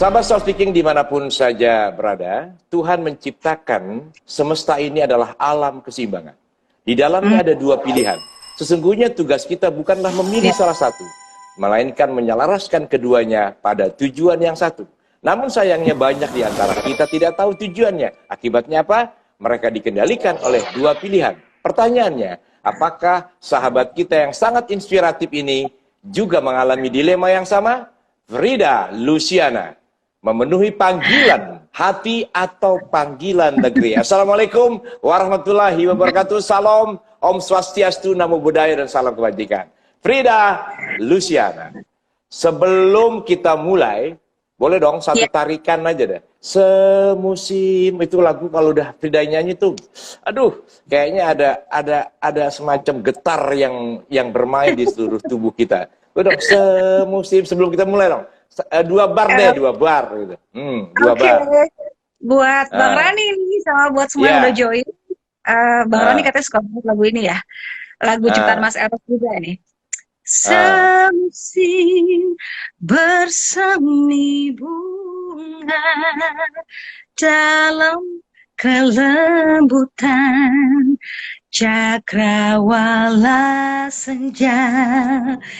Sahabat Soul Speaking dimanapun saja berada, Tuhan menciptakan semesta ini adalah alam keseimbangan. Di dalamnya ada dua pilihan. Sesungguhnya tugas kita bukanlah memilih salah satu, melainkan menyelaraskan keduanya pada tujuan yang satu. Namun sayangnya banyak di antara kita tidak tahu tujuannya. Akibatnya apa? Mereka dikendalikan oleh dua pilihan. Pertanyaannya, apakah sahabat kita yang sangat inspiratif ini juga mengalami dilema yang sama? Frida Luciana memenuhi panggilan hati atau panggilan negeri. Assalamualaikum warahmatullahi wabarakatuh. Salam, Om Swastiastu, Namo Buddhaya, dan salam kebajikan. Frida Luciana, sebelum kita mulai, boleh dong satu tarikan aja deh. Semusim, itu lagu kalau udah Frida nyanyi tuh, aduh, kayaknya ada semacam getar yang bermain di seluruh tubuh kita. Boleh dong, semusim, sebelum kita mulai dong. Dua bar deh, dua bar gitu. Dua bar. Buat Bang Rani nih, sama buat semua yang udah join. Bang Rani katanya suka banget lagu ini ya. Lagu ciptaan Mas Eros juga nih. Semusim bersemi bunga dalam kelembutan cakrawala senja.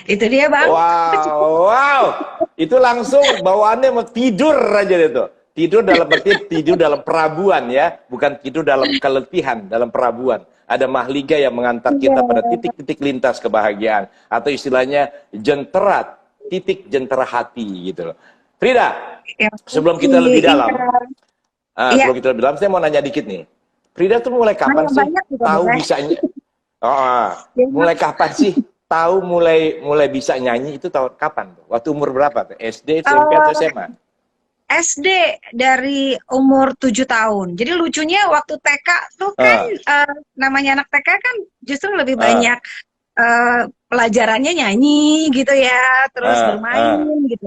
Itu dia, Bang. Wow. Itu langsung bawaannya mau tidur aja itu. Tidur dalam arti tidur dalam perabuan ya, bukan tidur dalam keletihan, dalam perabuan. Ada mahliga yang mengantar kita pada titik-titik lintas kebahagiaan, atau istilahnya jentera, titik jentera hati gitu loh. Frida, sebelum kita lebih dalam, saya mau nanya dikit nih. Frida tuh mulai kapan sih tahu bisa mulai kapan sih tahu mulai bisa nyanyi itu tahun kapan? Waktu umur berapa tuh? SD, SMP atau SMA? SD dari umur 7 tahun. Jadi lucunya waktu TK tuh kan namanya anak TK kan justru lebih banyak pelajarannya nyanyi gitu ya, terus bermain gitu.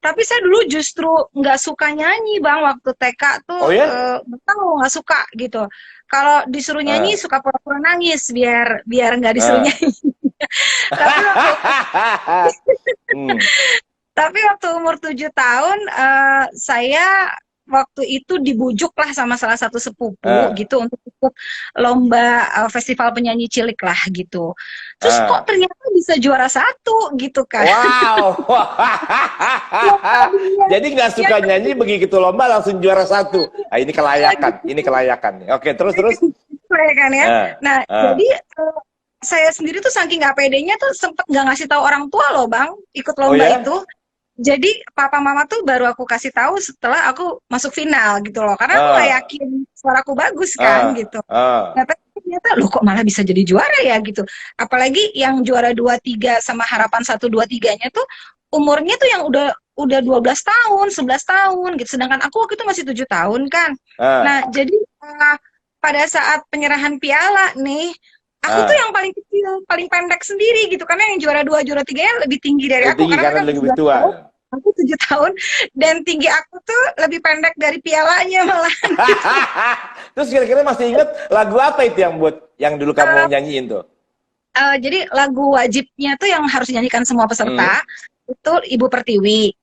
Tapi saya dulu justru nggak suka nyanyi, Bang, waktu TK tuh. Oh ya? Nggak suka gitu. Kalau disuruh nyanyi suka pura-pura nangis biar nggak disuruh nyanyi. Tapi waktu umur 7 tahun saya waktu itu dibujuk lah sama salah satu sepupu gitu untuk ikut lomba festival penyanyi cilik lah gitu. Terus kok ternyata bisa juara 1 gitu kan. Wow. Jadi nggak suka nyanyi, begitu lomba langsung juara 1. Nah, ini kelayakan. Oke, terus. Kelayakan ya. Nah, jadi saya sendiri tuh saking nggak pedenya tuh sempet nggak ngasih tahu orang tua loh, Bang, ikut lomba itu. Jadi papa mama tuh baru aku kasih tahu setelah aku masuk final gitu loh, karena aku gak yakin suaraku bagus kan gitu. Nah, ternyata loh kok malah bisa jadi juara ya gitu. Apalagi yang juara 2-3 sama harapan 1-2-3-nya tuh umurnya tuh yang udah 12 tahun, 11 tahun gitu. Sedangkan aku waktu itu masih 7 tahun kan. Nah, jadi pada saat penyerahan piala nih, aku tuh yang paling kecil, paling pendek sendiri gitu, karena yang juara 2, juara 3-nya lebih tinggi dari aku, karena lebih tua. Aku 7 tahun dan tinggi aku tuh lebih pendek dari pialanya malah. Terus kira-kira masih inget lagu apa itu yang dulu kamu nyanyiin tuh? Jadi lagu wajibnya tuh yang harus dinyanyikan semua peserta itu Ibu Pertiwi.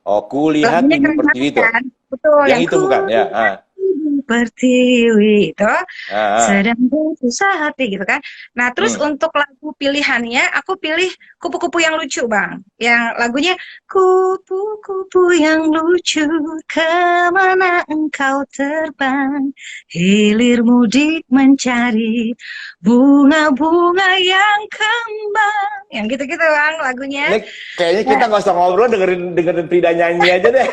Oh, kulihat Ibu Pertiwi itu. Kan? Betul. Yang itu bukan ya? Pertiwi itu sedang berusaha hati gitu kan. Nah terus untuk lagu pilihannya aku pilih Kupu-Kupu yang Lucu, Bang. Yang lagunya kupu-kupu yang lucu, kemana engkau terbang, hilir mudik mencari bunga-bunga yang kembang. Yang gitu-gitu, Bang, lagunya. Ini kayaknya kita nggak usah ngobrol, dengerin Frida nyanyi aja deh.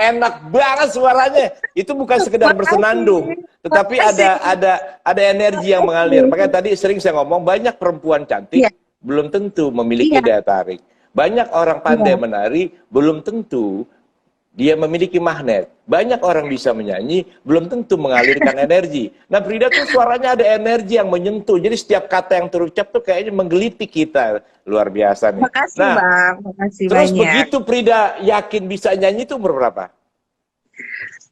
Enak banget suaranya. Itu bukan sekedar bersenandung, tetapi ada energi yang mengalir. Makanya tadi sering saya ngomong, banyak perempuan cantik belum tentu memiliki daya tarik. Banyak orang pandai menari, belum tentu dia memiliki magnet. Banyak orang bisa menyanyi, belum tentu mengalirkan energi. Nah, Frida tuh suaranya ada energi yang menyentuh. Jadi setiap kata yang terucap tuh kayaknya menggelitik kita. Luar biasa nih. Makasih, Bang. Makasih terus banyak. Begitu Frida yakin bisa nyanyi itu umur berapa?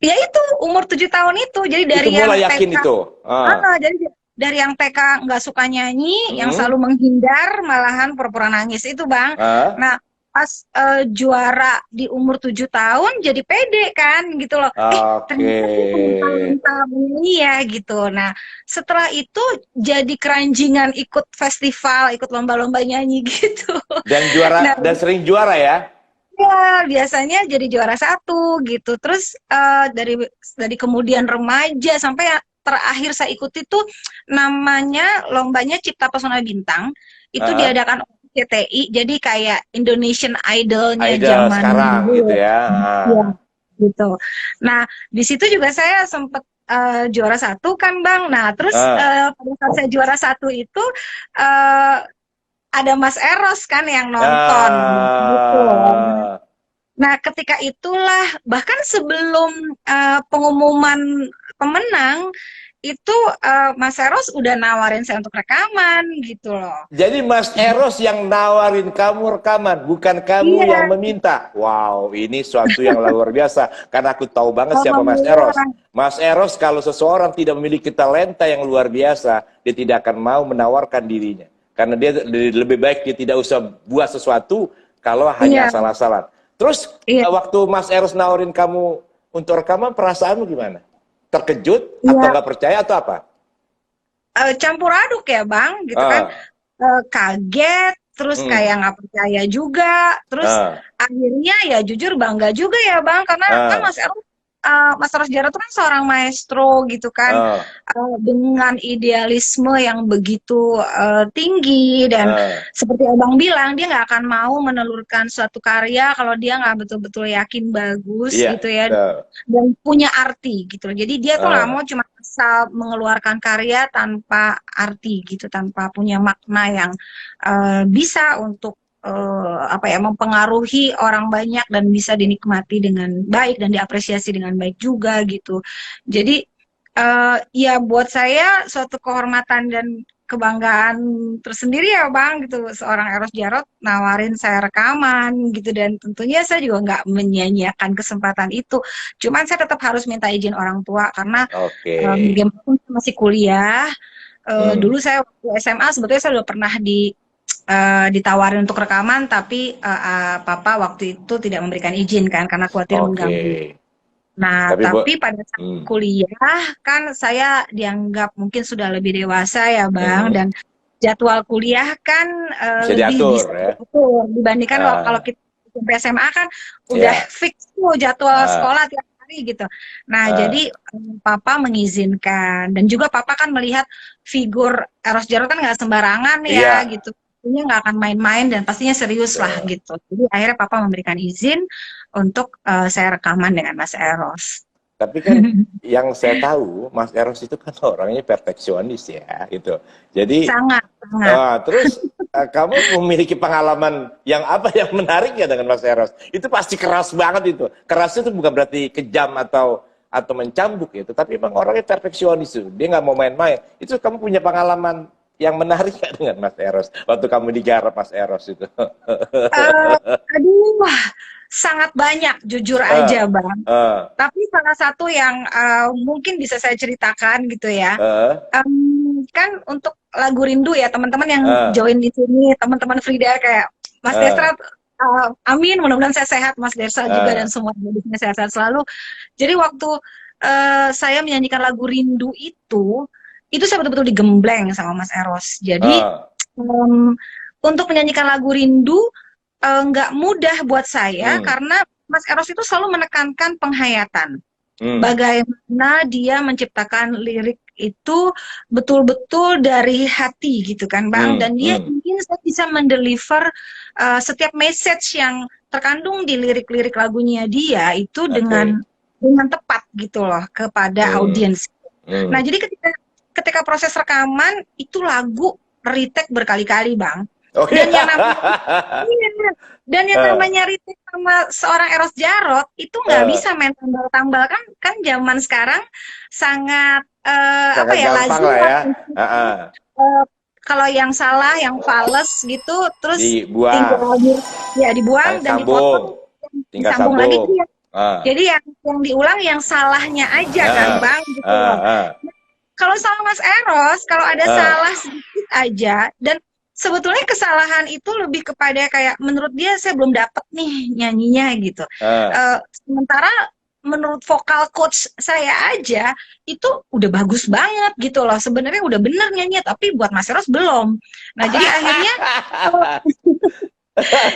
Ya itu, umur 7 tahun itu. Jadi dari itu mulai yang yakin TK, itu? jadi dari yang TK nggak suka nyanyi, yang selalu menghindar, malahan pura-pura nangis itu, Bang. Nah, pas juara di umur 7 tahun jadi pede kan gitu loh. Ternyata ini ya gitu. Nah, setelah itu jadi keranjingan ikut festival, ikut lomba-lomba nyanyi gitu. Dan juara, dan sering juara ya? Ya, biasanya jadi juara 1 gitu. Terus dari kemudian remaja sampai terakhir saya ikuti tuh namanya lombanya Cipta Pesona Bintang. Itu diadakan CTI, jadi kayak Indonesian Idol-nya zaman sekarang dulu. gitu ya. Ya, gitu. Nah, di situ juga saya sempat juara 1 kan Bang. Nah, terus pada saat saya juara 1 itu ada Mas Eros kan yang nonton gitu. Nah, ketika itulah bahkan sebelum pengumuman pemenang itu Mas Eros udah nawarin saya untuk rekaman gitu loh. Jadi Mas Eros yang nawarin kamu rekaman, bukan kamu yang meminta. Wow, ini suatu yang luar biasa. Karena aku tahu banget siapa Mas Eros. Mas Eros kalau seseorang tidak memiliki talenta yang luar biasa, dia tidak akan mau menawarkan dirinya. Karena dia lebih baik dia tidak usah buat sesuatu kalau hanya asal-asalan. Terus waktu Mas Eros nawarin kamu untuk rekaman, perasaanmu gimana? Terkejut atau nggak percaya atau apa? Campur aduk ya Bang, gitu kan. Kaget, terus kayak nggak percaya juga, terus akhirnya ya jujur bangga juga ya Bang, karena kan Mas Eros Jarot itu kan seorang maestro gitu kan, dengan idealisme yang begitu tinggi, dan seperti Abang bilang, dia nggak akan mau menelurkan suatu karya kalau dia nggak betul-betul yakin bagus gitu ya, dan punya arti gitu. Jadi dia tuh nggak mau cuma asal mengeluarkan karya tanpa arti gitu, tanpa punya makna yang bisa untuk mempengaruhi orang banyak dan bisa dinikmati dengan baik dan diapresiasi dengan baik juga gitu. Jadi ya buat saya suatu kehormatan dan kebanggaan tersendiri ya Bang gitu, seorang Eros Jarot nawarin saya rekaman gitu, dan tentunya saya juga nggak menyia-nyiakan kesempatan itu. Cuman saya tetap harus minta izin orang tua karena bagaimanapun masih kuliah. Dulu saya waktu SMA sebetulnya saya udah pernah ditawarin untuk rekaman, tapi papa waktu itu tidak memberikan izin kan karena khawatir mengganggu. Nah, tapi pada saat kuliah kan saya dianggap mungkin sudah lebih dewasa ya Bang, dan jadwal kuliah kan lebih bisa diatur dibandingkan kalau kita sampai SMA kan udah fix tuh jadwal sekolah tiap hari gitu. Nah, jadi papa mengizinkan, dan juga papa kan melihat figur Eros Jarot kan nggak sembarangan ya gitu. Pastinya nggak akan main-main dan pastinya serius lah gitu. Jadi akhirnya papa memberikan izin untuk saya rekaman dengan Mas Eros. Tapi kan yang saya tahu Mas Eros itu kan orangnya perfeksionis ya gitu. Jadi sangat. Terus kamu memiliki pengalaman yang menarik ya dengan Mas Eros? Itu pasti keras banget itu. Kerasnya itu bukan berarti kejam atau mencambuk gitu, tapi memang orangnya perfeksionis tuh. Dia nggak mau main-main. Itu kamu punya pengalaman yang menarik gak dengan Mas Eros waktu kamu digarap Mas Eros itu? Aduh, sangat banyak jujur aja Bang. Tapi salah satu yang mungkin bisa saya ceritakan gitu ya. Kan untuk lagu Rindu ya teman-teman yang join di sini, teman-teman Frida kayak Mas Desra, amin, mudah-mudahan saya sehat, Mas Desra juga dan semua di sini sehat-sehat selalu. Jadi waktu saya menyanyikan lagu Rindu itu saya betul-betul digembleng sama Mas Eros. Jadi untuk menyanyikan lagu Rindu nggak mudah buat saya karena Mas Eros itu selalu menekankan penghayatan. Bagaimana dia menciptakan lirik itu betul-betul dari hati gitu kan Bang. Dan dia ingin saya bisa mendeliver setiap message yang terkandung di lirik-lirik lagunya dia itu dengan tepat gitu loh kepada audiens. Nah, jadi ketika proses rekaman itu lagu retake berkali-kali Bang. Dan yang namanya retake sama seorang Eros Jarot itu nggak bisa main tambal-tambal kan zaman sekarang sangat lazim ya. Kalau yang salah, yang fals gitu, terus dibuang dan dipotong, disambung lagi dia. Jadi yang diulang yang salahnya aja kan Bang gitu. Kalau sama Mas Eros, kalau ada salah sedikit aja, dan sebetulnya kesalahan itu lebih kepada kayak menurut dia saya belum dapet nih nyanyinya gitu. Sementara menurut vokal coach saya aja itu udah bagus banget gitu loh. Sebenarnya udah bener nyanyi, tapi buat Mas Eros belum. Nah jadi akhirnya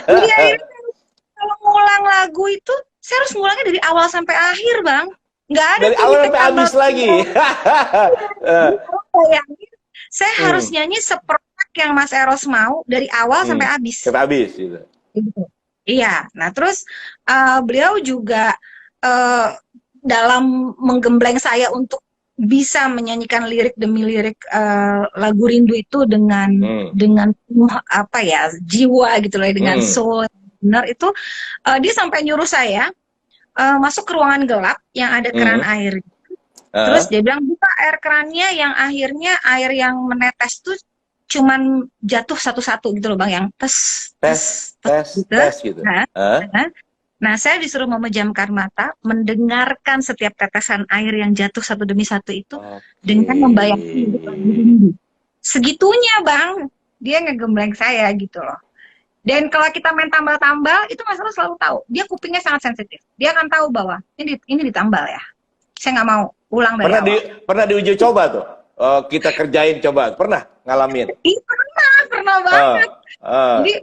jadi akhirnya kalau ngulang lagu itu saya harus ngulangnya dari awal sampai akhir, Bang. Nggak ada dari tuh awal di sampai habis lagi. Saya harus nyanyi seperfect yang Mas Eros mau dari awal sampai habis. Sampai habis gitu. Iya. Nah, terus beliau juga dalam menggembleng saya untuk bisa menyanyikan lirik demi lirik lagu Rindu itu dengan apa ya, jiwa gitu loh, dengan soul benar itu, dia sampai nyuruh saya masuk ke ruangan gelap yang ada keran air. Terus dia bilang buka air kerannya, yang akhirnya air yang menetes tuh cuman jatuh satu-satu gitu loh Bang, yang tes gitu. Nah, saya disuruh memejamkan mata, mendengarkan setiap tetesan air yang jatuh satu demi satu itu dengan membayangkan hidup. Segitunya Bang, dia ngegembleng saya gitu loh. Dan kalau kita main tambal-tambal, itu Mas Eros selalu tahu. Dia kupingnya sangat sensitif. Dia akan tahu bahwa ini ditambal ya. Saya nggak mau ulang dari awal. Pernah diuji coba tuh? Kita kerjain coba. Pernah ngalamin? Iya, pernah banget. Jadi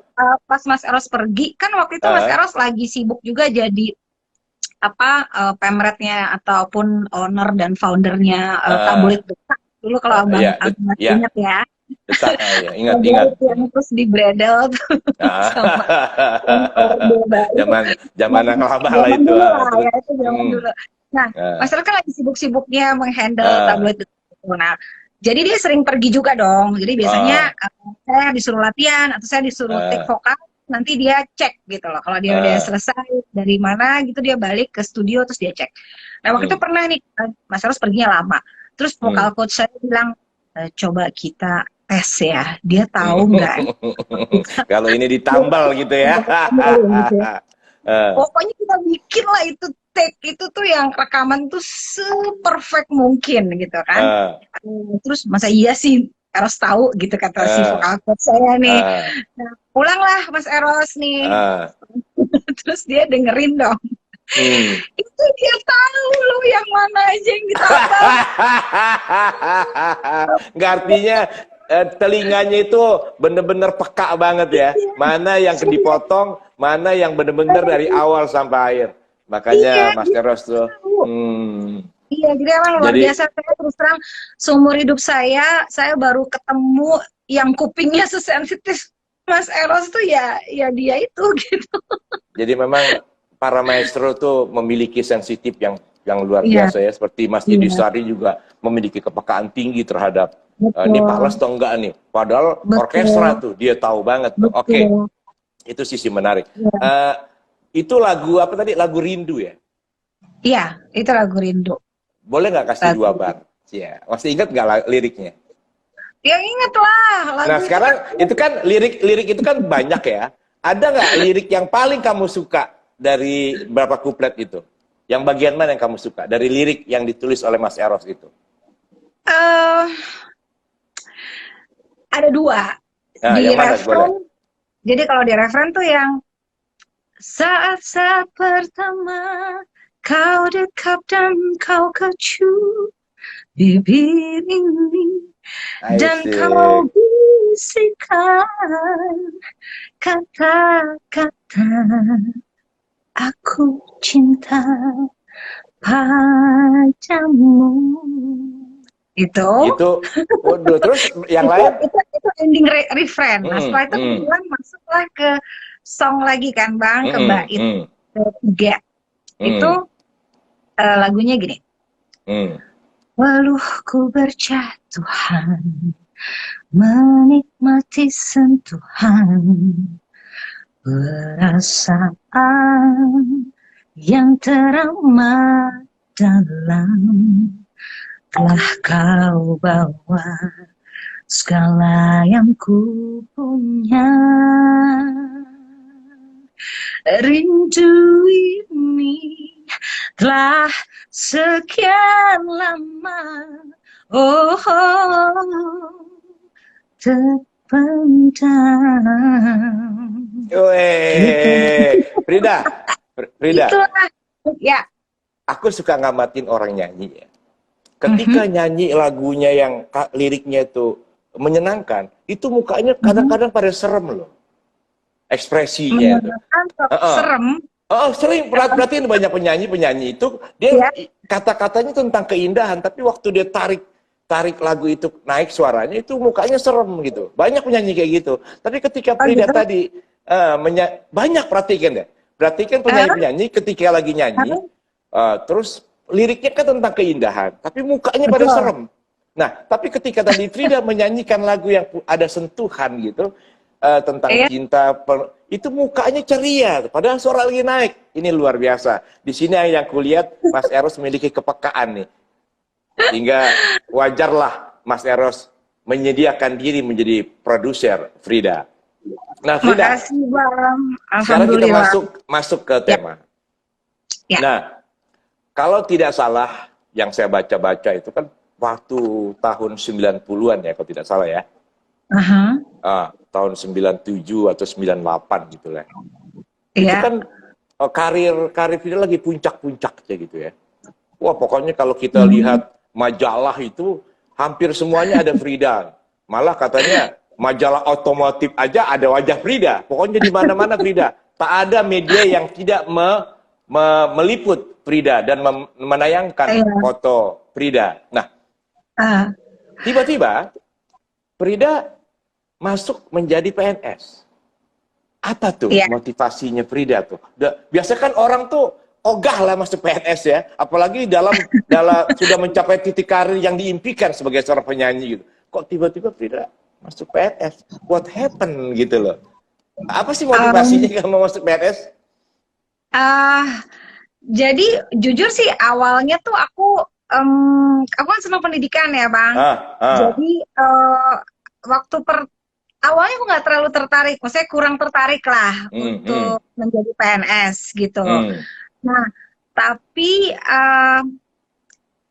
pas Mas Eros pergi, kan waktu itu Mas Eros lagi sibuk juga jadi pemretnya ataupun owner dan foundernya Tabloid Detak. Dulu kalau Abang ingat ya. Detak, ya, ingat. Yang terus di bredel tuh sama zaman yang lama lah itu. Ya, itu zaman dulu. Nah, Mas Eros kan lagi sibuk-sibuknya menghandle Tabloid Detak. Nah, jadi dia sering pergi juga dong. Jadi biasanya saya disuruh latihan atau saya disuruh take vokal, nanti dia cek gitu loh. Kalau dia udah selesai dari mana gitu, dia balik ke studio terus dia cek. Nah waktu itu pernah nih Mas Eros perginya lama. Terus vokal coach saya bilang, coba kita tes ya. Dia tahu nggak? Kalau ini ditambal gitu ya. Pokoknya kita bikin lah itu take itu tuh yang rekaman tuh seperfect mungkin gitu kan. Terus masa iya sih Eros tahu gitu kata si vokal coach saya nih. Nah, pulanglah Mas Eros nih. Terus dia dengerin dong. Itu dia tahu loh yang mana aja yang ditambal. Nggak, artinya telinganya itu bener-bener peka banget ya. Mana yang dipotong, mana yang bener-bener dari awal sampai akhir. Makanya Mas Eros tuh. Iya, jadi emang luar biasa. Saya terus terang seumur hidup saya baru ketemu yang kupingnya sesensitif Mas Eros tuh ya dia itu gitu. Jadi memang para maestro tuh memiliki sensitif yang luar biasa ya. Seperti Mas Didi Sari juga memiliki kepekaan tinggi terhadap ini Parles atau enggak nih. Padahal orkestra tuh dia tahu banget tuh. Oke. Itu sisi menarik. Itu lagu apa tadi? Lagu Rindu ya? Iya, itu lagu Rindu. Boleh nggak kasih dua bar? Ya, masih ingat nggak liriknya? Ya ingat lah. Nah sekarang itu kan lirik itu kan banyak ya. Ada nggak lirik yang paling kamu suka dari berapa kuplet itu? Yang bagian mana yang kamu suka dari lirik yang ditulis oleh Mas Eros itu? Ada dua. Nah, di referen. Jadi kalau di referen tuh yang saat-saat pertama kau dekap dan kau kecup bibir ini dan kau bisikan kata-kata aku cinta padamu. Itu waduh, terus yang lain itu ending refrain. Nah setelah itu kemudian masuklah ke song lagi kan Bang, ke bait ketiga. Itu lagunya gini. Walau ku berjatuhan, menikmati sentuhan, perasaan yang teramat dalam, telah kau bawa segala yang ku punya. Rindu ini telah sekian lama, tepat pendam. Frida, Itulah, ya. Aku suka ngamatin orang nyanyi ya. Ketika nyanyi lagunya yang liriknya itu menyenangkan, itu mukanya kadang-kadang pada serem loh. Ekspresinya itu. Serem. Sering perhatiin banyak penyanyi itu dia kata-katanya tentang keindahan, tapi waktu dia tarik lagu itu naik suaranya itu mukanya serem gitu. Banyak penyanyi kayak gitu. Tapi ketika Frida tadi banyak perhatikan penyanyi-penyanyi ketika lagi nyanyi, terus liriknya kan tentang keindahan, tapi mukanya pada serem. Nah, tapi ketika tadi Frida menyanyikan lagu yang ada sentuhan gitu, tentang cinta, itu mukanya ceria, padahal suara lagi naik. Ini luar biasa. Di sini yang kulihat Mas Eros memiliki kepekaan nih. Sehingga wajarlah Mas Eros menyediakan diri menjadi produser Frida. Nah, Frida, makasih, Bang. sekarang kita masuk ke tema. Ya. Nah, kalau tidak salah, yang saya baca-baca itu kan waktu tahun 90-an ya, kalau tidak salah ya. Tahun 97 atau 98 gitu lah. Itu kan karir Frida lagi puncak-puncaknya gitu ya. Wah, pokoknya kalau kita lihat majalah itu hampir semuanya ada Frida. Malah katanya majalah otomotif aja ada wajah Frida. Pokoknya di mana-mana Frida. Tak ada media yang tidak meliput Frida dan menayangkan foto Frida. Nah, tiba-tiba Frida masuk menjadi PNS. Apa tuh motivasinya Frida tuh? Biasanya kan orang tuh ogah lah masuk PNS ya, apalagi dalam sudah mencapai titik karir yang diimpikan sebagai seorang penyanyi gitu. Kok tiba-tiba Frida masuk PNS? What happened gitu loh? Apa sih motivasinya kamu masuk PNS? Jadi jujur sih awalnya tuh aku kan senang pendidikan ya, Bang. Jadi waktu awalnya aku nggak terlalu tertarik, maksudnya kurang tertarik lah untuk menjadi PNS gitu. Nah, tapi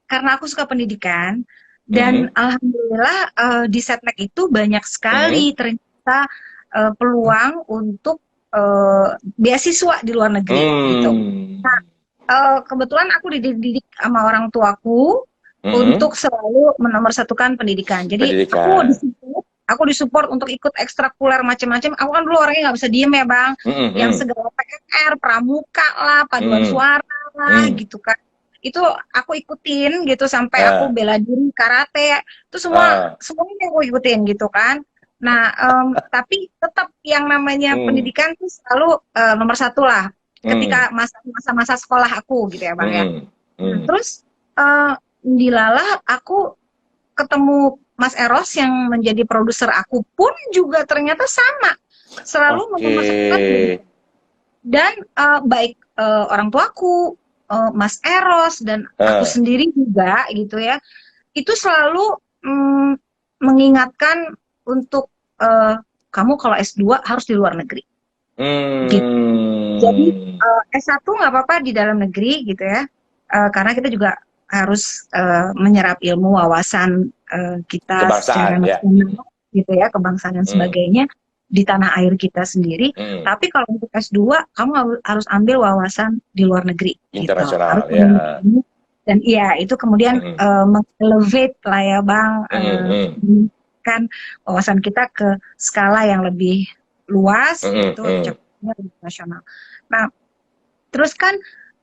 karena aku suka pendidikan dan alhamdulillah di Setnek itu banyak sekali ternyata peluang untuk beasiswa di luar negeri gitu. Nah, kebetulan aku dididik sama orang tuaku untuk selalu menomorsatukan pendidikan. Jadi aku disupport untuk ikut ekstrakurikuler macam-macam. Aku kan dulu orangnya nggak bisa diem ya, Bang. Yang segala PR, pramuka lah, paduan suara lah, gitu kan. Itu aku ikutin gitu sampai aku bela diri, karate, itu semuanya aku ikutin gitu kan. Nah, tapi tetap yang namanya pendidikan itu selalu nomor satu lah. Ketika masa-masa sekolah aku gitu ya, Bang ya. Terus dilalah aku ketemu Mas Eros yang menjadi produser aku pun juga ternyata sama, selalu menomorsatukan dan baik orang tuaku, Mas Eros dan aku sendiri juga gitu ya, itu selalu mengingatkan untuk kamu kalau S2 harus di luar negeri. Gitu. Jadi S1 nggak apa-apa di dalam negeri gitu ya, karena kita juga harus menyerap ilmu wawasan kita secara nasional gitu ya, kebangsaan dan sebagainya di tanah air kita sendiri. Tapi kalau untuk S2 kamu harus ambil wawasan di luar negeri internasional gitu. Dan iya itu kemudian meng-elevate lah ya, Bang, kan wawasan kita ke skala yang lebih luas gitu, internasional. Nah, terus kan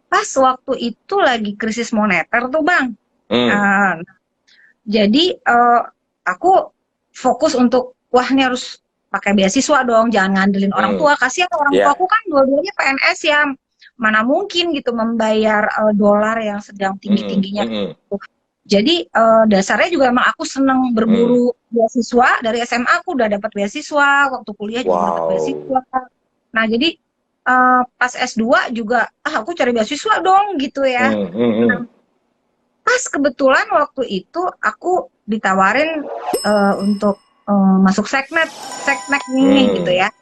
pas waktu itu lagi krisis moneter tuh, Bang. Jadi aku fokus untuk wah ini harus pakai beasiswa dong, jangan ngandelin orang tua. Kasihan orang tua aku kan dua-duanya PNS ya, mana mungkin gitu membayar dolar yang sedang tinggi-tingginya. Jadi dasarnya juga emang aku seneng berburu beasiswa. Dari SMA aku udah dapat beasiswa, waktu kuliah juga dapat beasiswa. Nah jadi pas S2 juga aku cari beasiswa dong gitu ya. Nah, pas kebetulan waktu itu aku ditawarin untuk masuk Setnek nih gitu ya.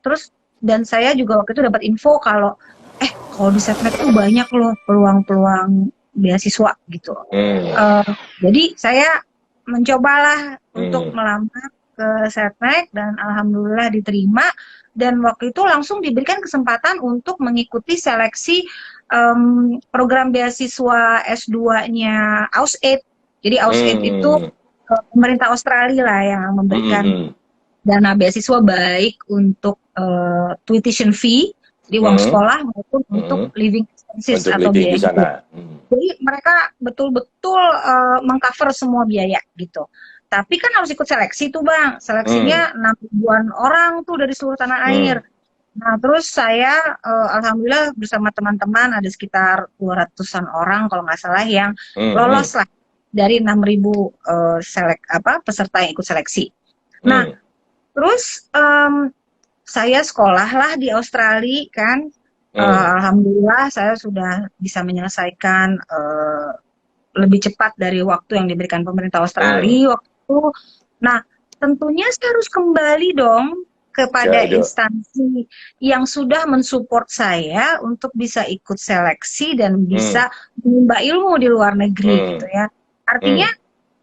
Terus dan saya juga waktu itu dapat info kalau kalau di Setnek tuh banyak loh peluang-peluang beasiswa gitu. Jadi saya mencobalah untuk melamar ke Setnek dan alhamdulillah diterima, dan waktu itu langsung diberikan kesempatan untuk mengikuti seleksi program beasiswa S2-nya AusAid. Jadi AusAid itu pemerintah Australia lah yang memberikan dana beasiswa baik untuk tuition fee, jadi uang sekolah, maupun untuk living expenses atau biaya hidup. Jadi mereka betul-betul mengcover semua biaya gitu. Tapi kan harus ikut seleksi tuh Bang. Seleksinya 6.000-an orang tuh dari seluruh tanah air. Nah terus saya alhamdulillah bersama teman-teman ada sekitar 200-an orang kalau nggak salah yang lolos lah dari 6.000 peserta yang ikut seleksi. Nah terus saya sekolah lah di Australia kan. Alhamdulillah saya sudah bisa menyelesaikan lebih cepat dari waktu yang diberikan pemerintah Australia waktu itu. Nah, tentunya saya harus kembali dong kepada instansi yang sudah mensupport saya untuk bisa ikut seleksi dan bisa menimba ilmu di luar negeri gitu ya. Artinya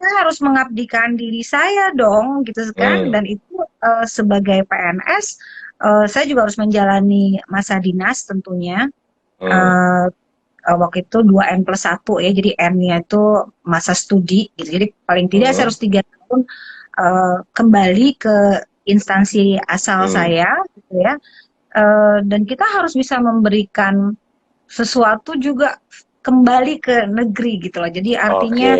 saya harus mengabdikan diri saya dong gitu kan, dan itu sebagai PNS saya juga harus menjalani masa dinas tentunya. Waktu itu 2N+1 ya, jadi N-nya itu masa studi gitu. Jadi paling tidak saya harus 3 tahun kembali ke instansi asal saya gitu ya. Dan kita harus bisa memberikan sesuatu juga kembali ke negeri gitu loh. Jadi artinya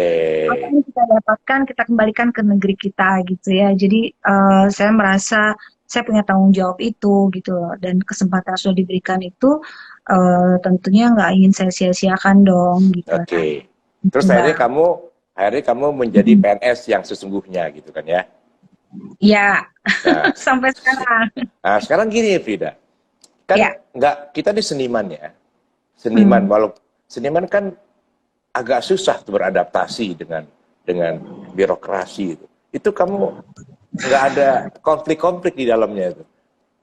apa yang kita dapatkan kita kembalikan ke negeri kita gitu ya. Jadi saya merasa saya punya tanggung jawab itu gitu loh. Dan kesempatan sudah diberikan itu tentunya nggak ingin saya sia-siakan dong gitu. Terus akhirnya kamu menjadi PNS yang sesungguhnya gitu kan ya? Ya, sampai sekarang. Nah sekarang gini Frida, kan kita ini seniman ya, seniman. Walau seniman kan agak susah tuh beradaptasi dengan birokrasi itu. Itu kamu nggak ada konflik-konflik di dalamnya itu.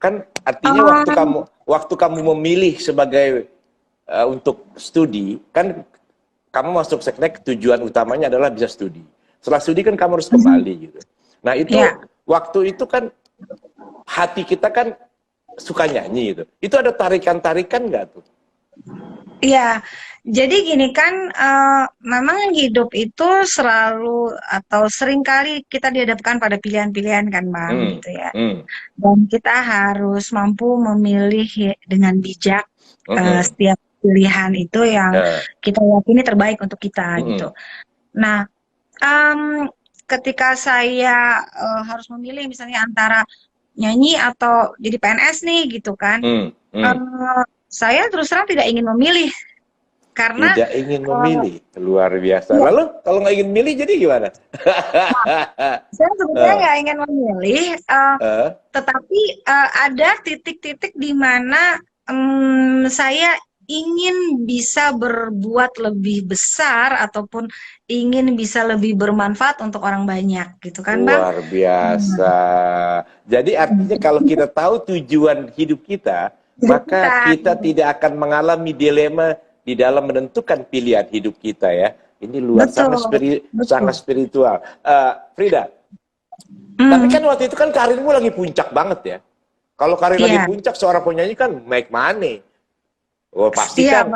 Kan artinya waktu kamu memilih sebagai untuk studi, kan kamu masuk Setnek tujuan utamanya adalah bisa studi. Setelah studi kan kamu harus kembali gitu. Nah itu waktu itu kan hati kita kan suka nyanyi gitu. Itu ada tarikan-tarikan nggak tuh? Iya, jadi gini kan, memang hidup itu selalu atau seringkali kita dihadapkan pada pilihan-pilihan kan Bang, gitu ya. Dan kita harus mampu memilih dengan bijak setiap pilihan itu yang kita yakini terbaik untuk kita gitu. Nah, ketika saya harus memilih misalnya antara nyanyi atau jadi PNS nih gitu kan, saya terus terang tidak ingin memilih karena tidak ingin memilih, luar biasa. Lalu kalau nggak ingin memilih jadi gimana? Saya sebetulnya nggak ingin memilih, tetapi ada titik-titik di mana saya ingin bisa berbuat lebih besar ataupun ingin bisa lebih bermanfaat untuk orang banyak gitu kan Bang? Luar biasa. Jadi artinya kalau kita tahu tujuan hidup kita, maka kita tidak akan mengalami dilema di dalam menentukan pilihan hidup kita ya. Ini sangat spiritual. Frida, tapi kan waktu itu kan karirmu lagi puncak banget ya. Kalau karir lagi puncak, seorang penyanyi kan make money. Oh pasti kan,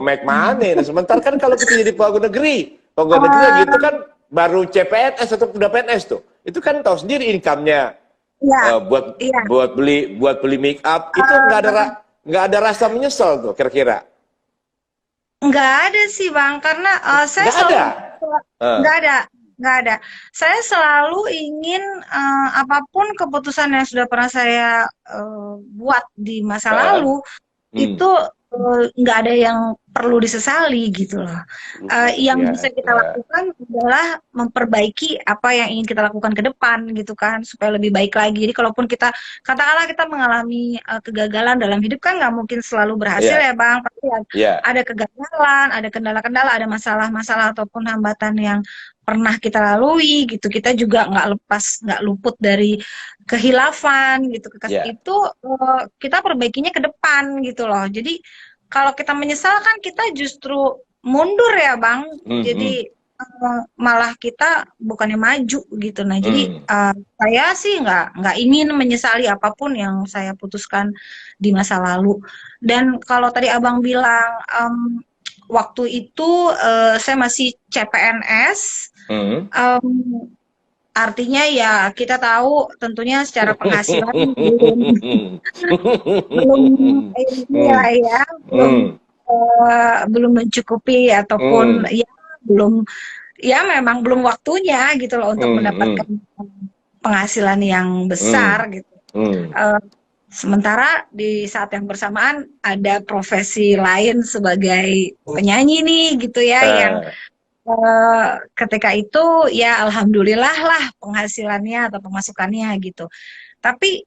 make money. Nah, sementara kan kalau kita jadi pegawai negeri gitu kan baru CPNS atau udah PNS tuh, itu kan tahu sendiri income-nya. Buat beli make up itu nggak ada rasa menyesal tuh kira-kira? Nggak ada sih Bang, karena saya nggak ada. Saya selalu ingin apapun keputusan yang sudah pernah saya buat di masa lalu itu nggak ada yang perlu disesali gitu loh. Yang bisa kita lakukan adalah memperbaiki apa yang ingin kita lakukan ke depan gitu kan, supaya lebih baik lagi. Jadi kalaupun kita katakanlah kita mengalami kegagalan dalam hidup kan nggak mungkin selalu berhasil ya Bang, pasti ada kegagalan, ada kendala-kendala, ada masalah-masalah ataupun hambatan yang pernah kita lalui gitu. Kita juga nggak luput dari kehilafan gitu. Itu kita perbaikinya ke depan gitu loh. Jadi kalau kita menyesal kan kita justru mundur ya Bang. Jadi malah kita bukannya maju gitu. Nah, jadi saya sih nggak ingin menyesali apapun yang saya putuskan di masa lalu. Dan kalau tadi Abang bilang waktu itu saya masih CPNS, artinya ya kita tahu tentunya secara penghasilan belum ya, belum mencukupi ataupun ya belum, ya memang belum waktunya gitu loh untuk mendapatkan penghasilan yang besar gitu. Sementara di saat yang bersamaan ada profesi lain sebagai penyanyi nih gitu ya, yang ketika itu ya alhamdulillah lah penghasilannya atau pemasukannya gitu. Tapi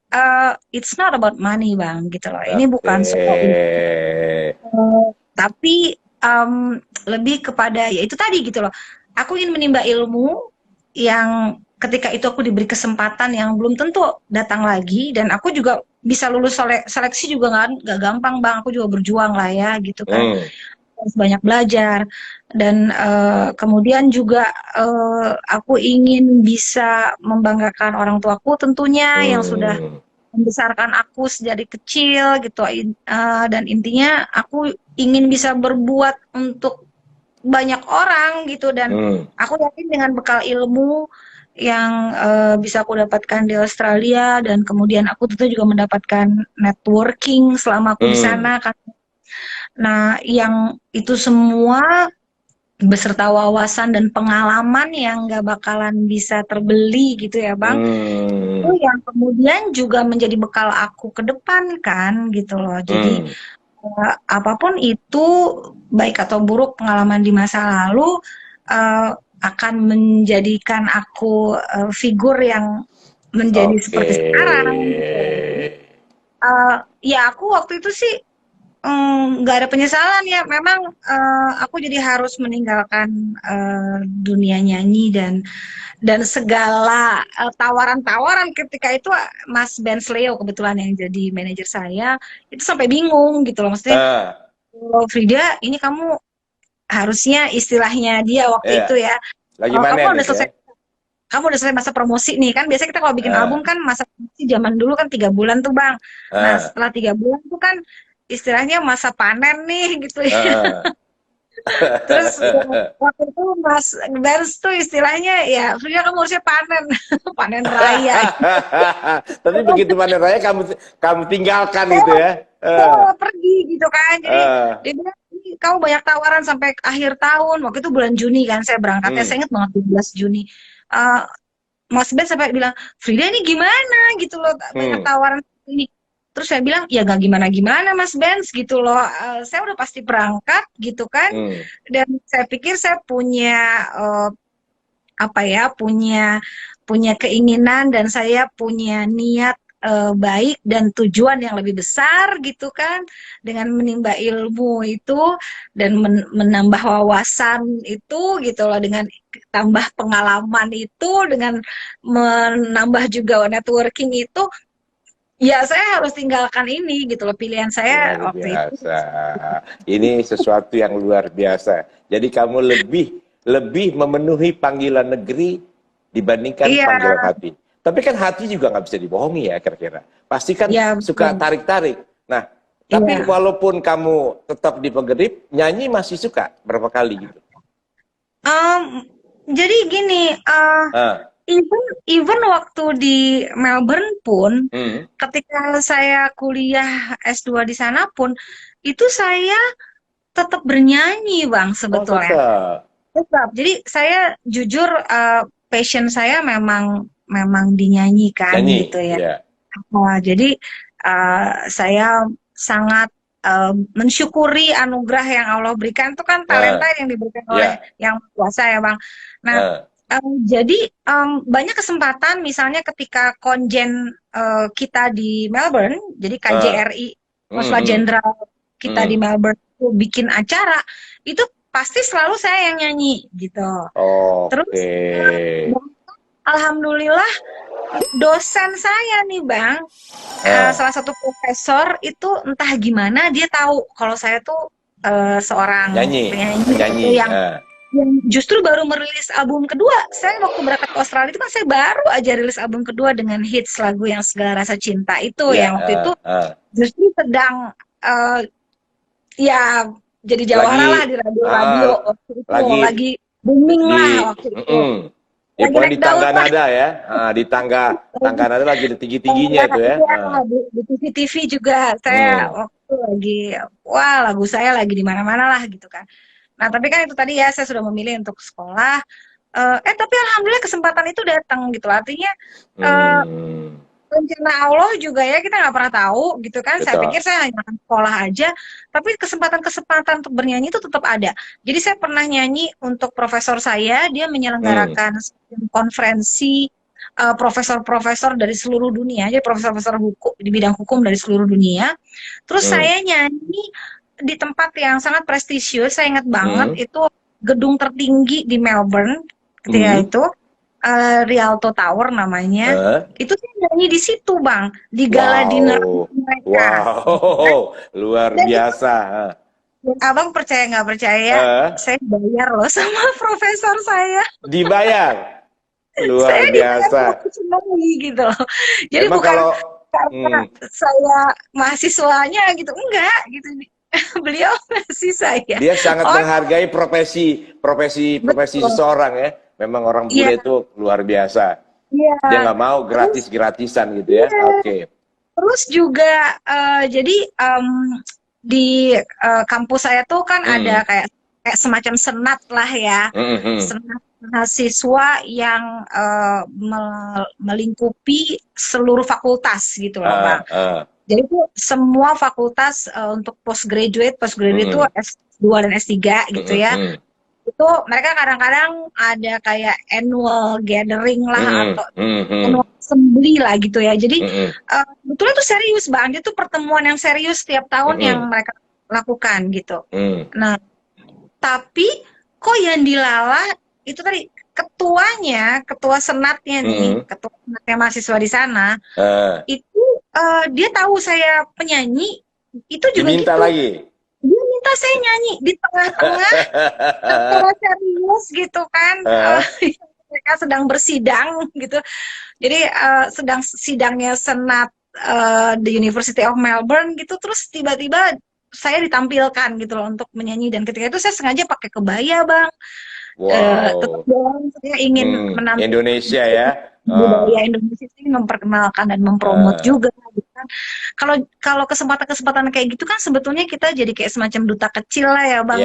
it's not about money Bang gitu loh. Ini bukan soal tapi lebih kepada ya itu tadi gitu loh. Aku ingin menimba ilmu yang ketika itu aku diberi kesempatan yang belum tentu datang lagi, dan aku juga bisa lulus seleksi juga nggak gampang Bang. Aku juga berjuang lah ya gitu kan. Banyak belajar, dan kemudian juga aku ingin bisa membanggakan orang tuaku tentunya yang sudah membesarkan aku sejak kecil gitu, dan intinya aku ingin bisa berbuat untuk banyak orang gitu, dan aku yakin dengan bekal ilmu yang bisa aku dapatkan di Australia, dan kemudian aku tentu juga mendapatkan networking selama aku di sana kan. Nah, yang itu semua beserta wawasan dan pengalaman yang nggak bakalan bisa terbeli gitu ya Bang. Itu yang kemudian juga menjadi bekal aku ke depan kan gitu loh. Jadi apapun itu, baik atau buruk pengalaman di masa lalu, akan menjadikan aku figur yang menjadi seperti sekarang. Ya aku waktu itu sih nggak ada penyesalan ya, memang aku jadi harus meninggalkan dunia nyanyi dan segala tawaran-tawaran ketika itu. Mas Ben Sleo kebetulan yang jadi manajer saya itu sampai bingung gitu loh, maksudnya oh, Frida ini kamu harusnya, istilahnya dia waktu itu ya, kamu udah selesai kamu udah selesai masa promosi nih kan. Biasanya kita kalau bikin album kan masa promosi zaman dulu kan 3 bulan tuh Bang. Nah setelah 3 bulan tuh kan istilahnya masa panen nih gitu ya. Terus waktu itu Mas Dars tuh istilahnya ya, Frida kamu harusnya panen, panen raya. Tapi begitu panen raya kamu tinggalkan gitu ya. Pergi gitu kan. Jadi dia bilang kamu banyak tawaran sampai akhir tahun. Waktu itu bulan Juni kan saya berangkatnya, saya ingat banget 12 Juni. Mas Ben sampai bilang, Frida ini gimana gitu loh, banyak tawaran ini. Terus saya bilang, ya gak gimana-gimana Mas Benz gitu loh, saya udah pasti berangkat gitu kan. Dan saya pikir saya punya punya keinginan, dan saya punya niat baik dan tujuan yang lebih besar gitu kan, dengan menimba ilmu itu dan menambah wawasan itu gitu loh, dengan tambah pengalaman itu, dengan menambah juga networking itu. Ya saya harus tinggalkan ini gitu loh, pilihan saya waktu itu. Ini sesuatu yang luar biasa. Jadi kamu lebih memenuhi panggilan negeri dibandingkan panggilan hati. Tapi kan hati juga nggak bisa dibohongi ya kira-kira. Pasti kan suka tarik-tarik. Nah, tapi walaupun kamu tetap di Pegedip, nyanyi masih suka berapa kali gitu? Jadi gini, even waktu di Melbourne pun, ketika saya kuliah S2 di sana pun, itu saya tetap bernyanyi Bang sebetulnya. Tetap. Jadi saya jujur passion saya memang dinyanyikan gitu ya. Jadi saya sangat mensyukuri anugerah yang Allah berikan. Itu kan talenta yang diberikan oleh Yang Maha Kuasa ya Bang. Nah, jadi banyak kesempatan, misalnya ketika konjen kita di Melbourne, jadi KJRI, Konsulat Jenderal kita di Melbourne itu bikin acara, itu pasti selalu saya yang nyanyi gitu. Terus alhamdulillah dosen saya nih Bang, salah satu profesor itu entah gimana dia tahu kalau saya tuh seorang penyanyi yang yang justru baru merilis album kedua. Saya waktu berangkat ke Australia itu kan saya baru aja rilis album kedua dengan hits lagu yang Segala Rasa Cinta itu, yang waktu itu justru sedang ya jadi jawara lah di radio-radio waktu itu, lagi booming lah waktu itu. Ya, di tangga nada ya, di tangga nada lagi tinggi-tingginya itu ya. Di TV juga saya waktu lagi, wah lagu saya lagi di mana-mana lah gitu kan. Nah tapi kan itu tadi ya, saya sudah memilih untuk sekolah. Tapi alhamdulillah kesempatan itu datang gitu. Artinya rencana Allah juga ya, kita nggak pernah tahu gitu kan. Betul. Saya pikir saya hanya akan sekolah aja, tapi kesempatan untuk bernyanyi itu tetap ada. Jadi saya pernah nyanyi untuk profesor saya, dia menyelenggarakan konferensi profesor-profesor dari seluruh dunia, jadi profesor-profesor hukum di bidang hukum dari seluruh dunia. Terus saya nyanyi di tempat yang sangat prestisius, saya ingat banget itu gedung tertinggi di Melbourne ketika itu, Rialto Tower namanya. Itu saya nyanyi di situ Bang, di gala dinner mereka. Wow, luar biasa. Abang percaya nggak percaya, saya bayar loh sama profesor saya. Dibayar? Luar biasa. Gitu loh. Jadi emang bukan karena saya mahasiswanya gitu, enggak gitu. Beliau ngasih saya. Dia sangat menghargai profesi seseorang ya. Memang orang bule itu luar biasa. Dia nggak mau gratisan gitu ya. Oke. Terus juga jadi di kampus saya tuh kan ada kayak semacam senat lah ya. Senat mahasiswa yang melingkupi seluruh fakultas gitu loh Bang. Jadi itu semua fakultas untuk postgraduate itu S2 dan S3 gitu ya. Itu mereka kadang-kadang ada kayak annual gathering lah atau annual assembly lah gitu ya. Jadi betulnya itu serius Bang, itu pertemuan yang serius setiap tahun yang mereka lakukan gitu. Nah, tapi kok yang dilalah itu tadi ketua senatnya nih, ketua senatnya mahasiswa di sana, itu dia tahu saya penyanyi, itu juga diminta gitu. Lagi. Dia minta saya nyanyi di tengah-tengah antara serius gitu kan. Mereka sedang bersidang gitu. Jadi sedang sidangnya senat the University of Melbourne gitu, terus tiba-tiba saya ditampilkan gitu loh untuk menyanyi, dan ketika itu saya sengaja pakai kebaya Bang. Saya ingin menampilkan Indonesia ya, budaya Indonesia ini, memperkenalkan dan mempromot juga gitu kan. Kalau kesempatan kayak gitu kan sebetulnya kita jadi kayak semacam duta kecil lah ya Bang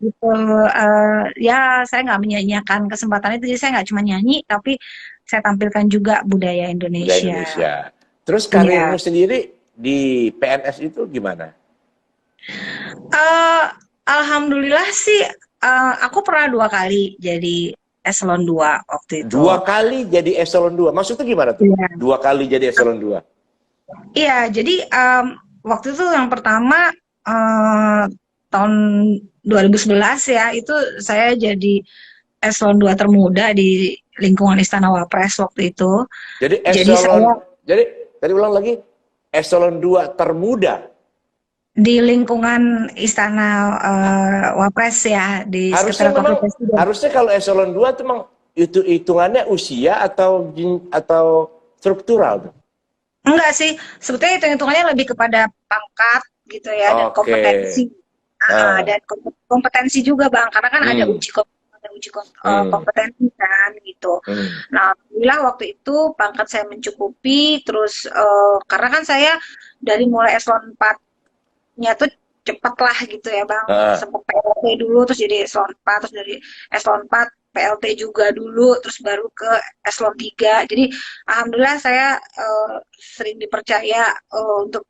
gitu. Ya saya nggak menyanyiakan kesempatan itu, jadi saya nggak cuma nyanyi tapi saya tampilkan juga budaya Indonesia. Terus karirmu sendiri di PNS itu gimana? Alhamdulillah sih, aku pernah 2 kali jadi eselon 2 waktu itu. 2 kali jadi eselon 2? Maksudnya gimana tuh? 2 kali jadi eselon 2? Iya, jadi waktu itu yang pertama tahun 2011 ya, itu saya jadi eselon 2 termuda di lingkungan Istana Wapres waktu itu. Jadi tadi ulang lagi, eselon 2 termuda? Di lingkungan Istana Wapres ya, di sekitar Presiden. Harusnya kalau eselon 2 itu memang hitungannya usia atau struktural tuh? Enggak sih, sebetulnya hitungannya lebih kepada pangkat gitu ya, dan kompetensi. Dan kompetensi juga Bang, karena kan ada uji kompetensi kan gitu. Nah, alhamdulillah waktu itu pangkat saya mencukupi, terus karena kan saya dari mulai eselon 4-nya tuh cepet lah gitu ya Bang, sempat PLT dulu, terus jadi eselon 4, terus dari eselon 4 PLT juga dulu, terus baru ke eselon 3. Jadi alhamdulillah saya sering dipercaya untuk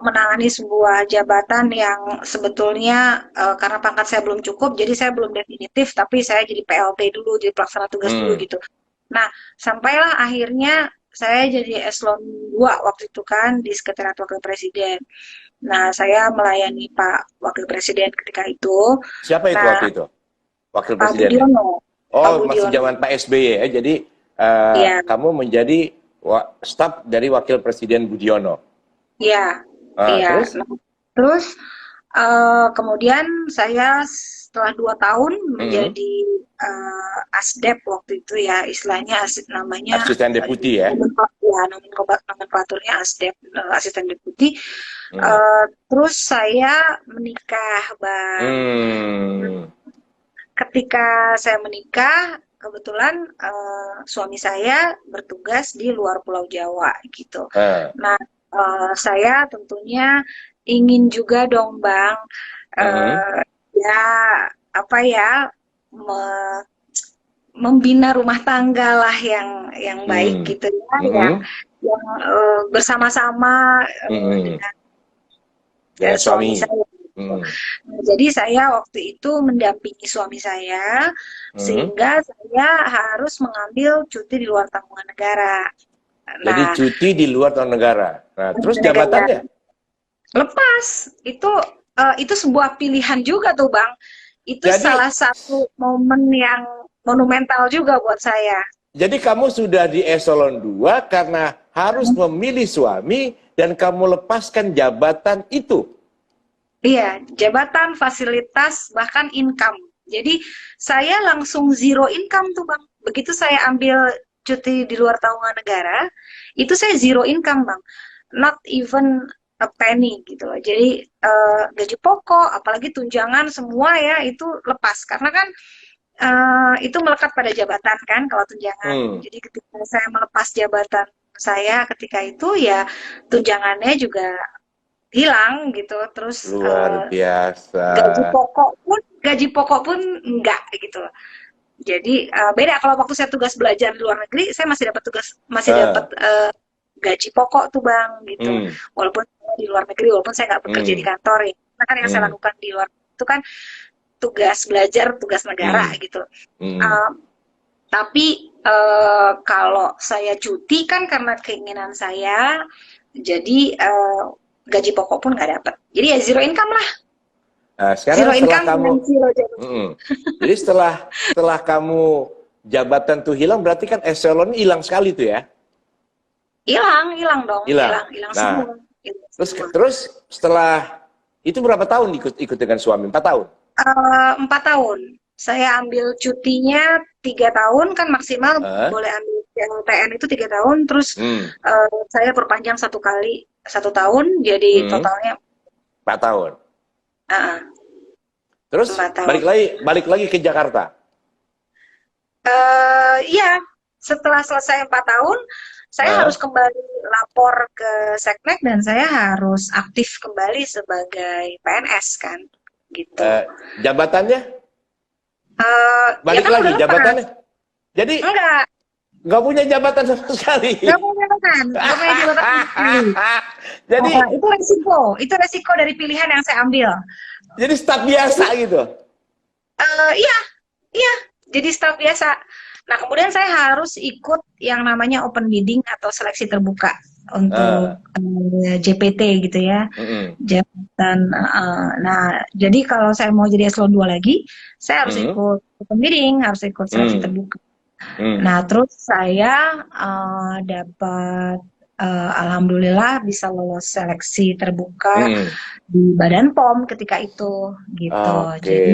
menangani sebuah jabatan yang sebetulnya karena pangkat saya belum cukup, jadi saya belum definitif, tapi saya jadi PLT dulu, jadi pelaksana tugas dulu gitu. Nah, sampailah akhirnya saya jadi eselon 2 waktu itu kan di Sekretariat Wakil Presiden. Nah, saya melayani Pak Wakil Presiden ketika itu. Siapa itu waktu itu? Wakil Presiden? Masih zaman Pak SBY ya. Jadi kamu menjadi staf dari Wakil Presiden Budiono. Iya. Terus? Terus Kemudian saya setelah 2 tahun menjadi asdep waktu itu ya, istilahnya namanya asisten deputi ya. Nomenklaturnya asdep, asisten deputi. Terus saya menikah, Bang. Ketika saya menikah, kebetulan suami saya bertugas di luar Pulau Jawa gitu. Nah, saya tentunya ingin juga dong, Bang, ya apa ya, membina rumah tangga lah yang baik gitu ya, yang bersama-sama dengan suami saya. Nah, jadi saya waktu itu mendampingi suami saya, sehingga saya harus mengambil cuti di luar tanggungan negara. Jadi cuti di luar tanggungan negara. Nah, terus jabatannya? Lepas. Itu sebuah pilihan juga tuh, Bang. Itu jadi, salah satu momen yang monumental juga buat saya. Jadi kamu sudah di eselon 2 karena harus memilih suami dan kamu lepaskan jabatan itu. Iya, jabatan, fasilitas, bahkan income. Jadi saya langsung zero income tuh, Bang. Begitu saya ambil cuti di luar tanggungan negara, itu saya zero income, Bang. Not even a penny gitu loh. Jadi gaji pokok, apalagi tunjangan semua ya itu lepas. Karena kan itu melekat pada jabatan kan kalau tunjangan. Jadi ketika saya melepas jabatan saya ketika itu ya tunjangannya juga hilang gitu. Terus luar biasa. Gaji pokok pun enggak gitu. Jadi beda kalau waktu saya tugas belajar di luar negeri, saya masih dapat gaji pokok tuh, Bang, gitu. Walaupun di luar negeri, walaupun saya nggak bekerja di kantor ya. Karena kan yang saya lakukan di luar itu kan tugas belajar, tugas negara gitu. Tapi kalau saya cuti kan karena keinginan saya, jadi gaji pokok pun nggak dapat. Jadi ya zero income lah. Nah, sekarang zero setelah income kamu, jadi setelah kamu jabatan tuh hilang, berarti kan eselon hilang sekali tuh ya? Hilang dong. Hilang nah, semua. Terus setelah itu berapa tahun ikut dengan suami? 4 tahun? 4 tahun. Saya ambil cutinya 3 tahun kan maksimal boleh ambil TN itu 3 tahun. Terus saya perpanjang 1 tahun, jadi totalnya 4 tahun. Terus 4 tahun. balik lagi ke Jakarta. Iya, setelah selesai 4 tahun. Saya harus kembali lapor ke Seknek dan saya harus aktif kembali sebagai PNS kan, gitu. Jabatannya? Balik ya kan lagi jabatannya? Jadi nggak punya jabatan sama sekali. Nggak punya jabatan. Jadi itu resiko dari pilihan yang saya ambil. Jadi staf biasa gitu? Iya. Jadi staf biasa. Nah, kemudian saya harus ikut yang namanya open bidding atau seleksi terbuka untuk JPT gitu ya. Jabatan. Nah, jadi kalau saya mau jadi eselon 2 lagi, saya harus ikut open bidding, harus ikut seleksi terbuka. Nah, terus saya dapat alhamdulillah bisa lolos seleksi terbuka di Badan POM ketika itu gitu. Jadi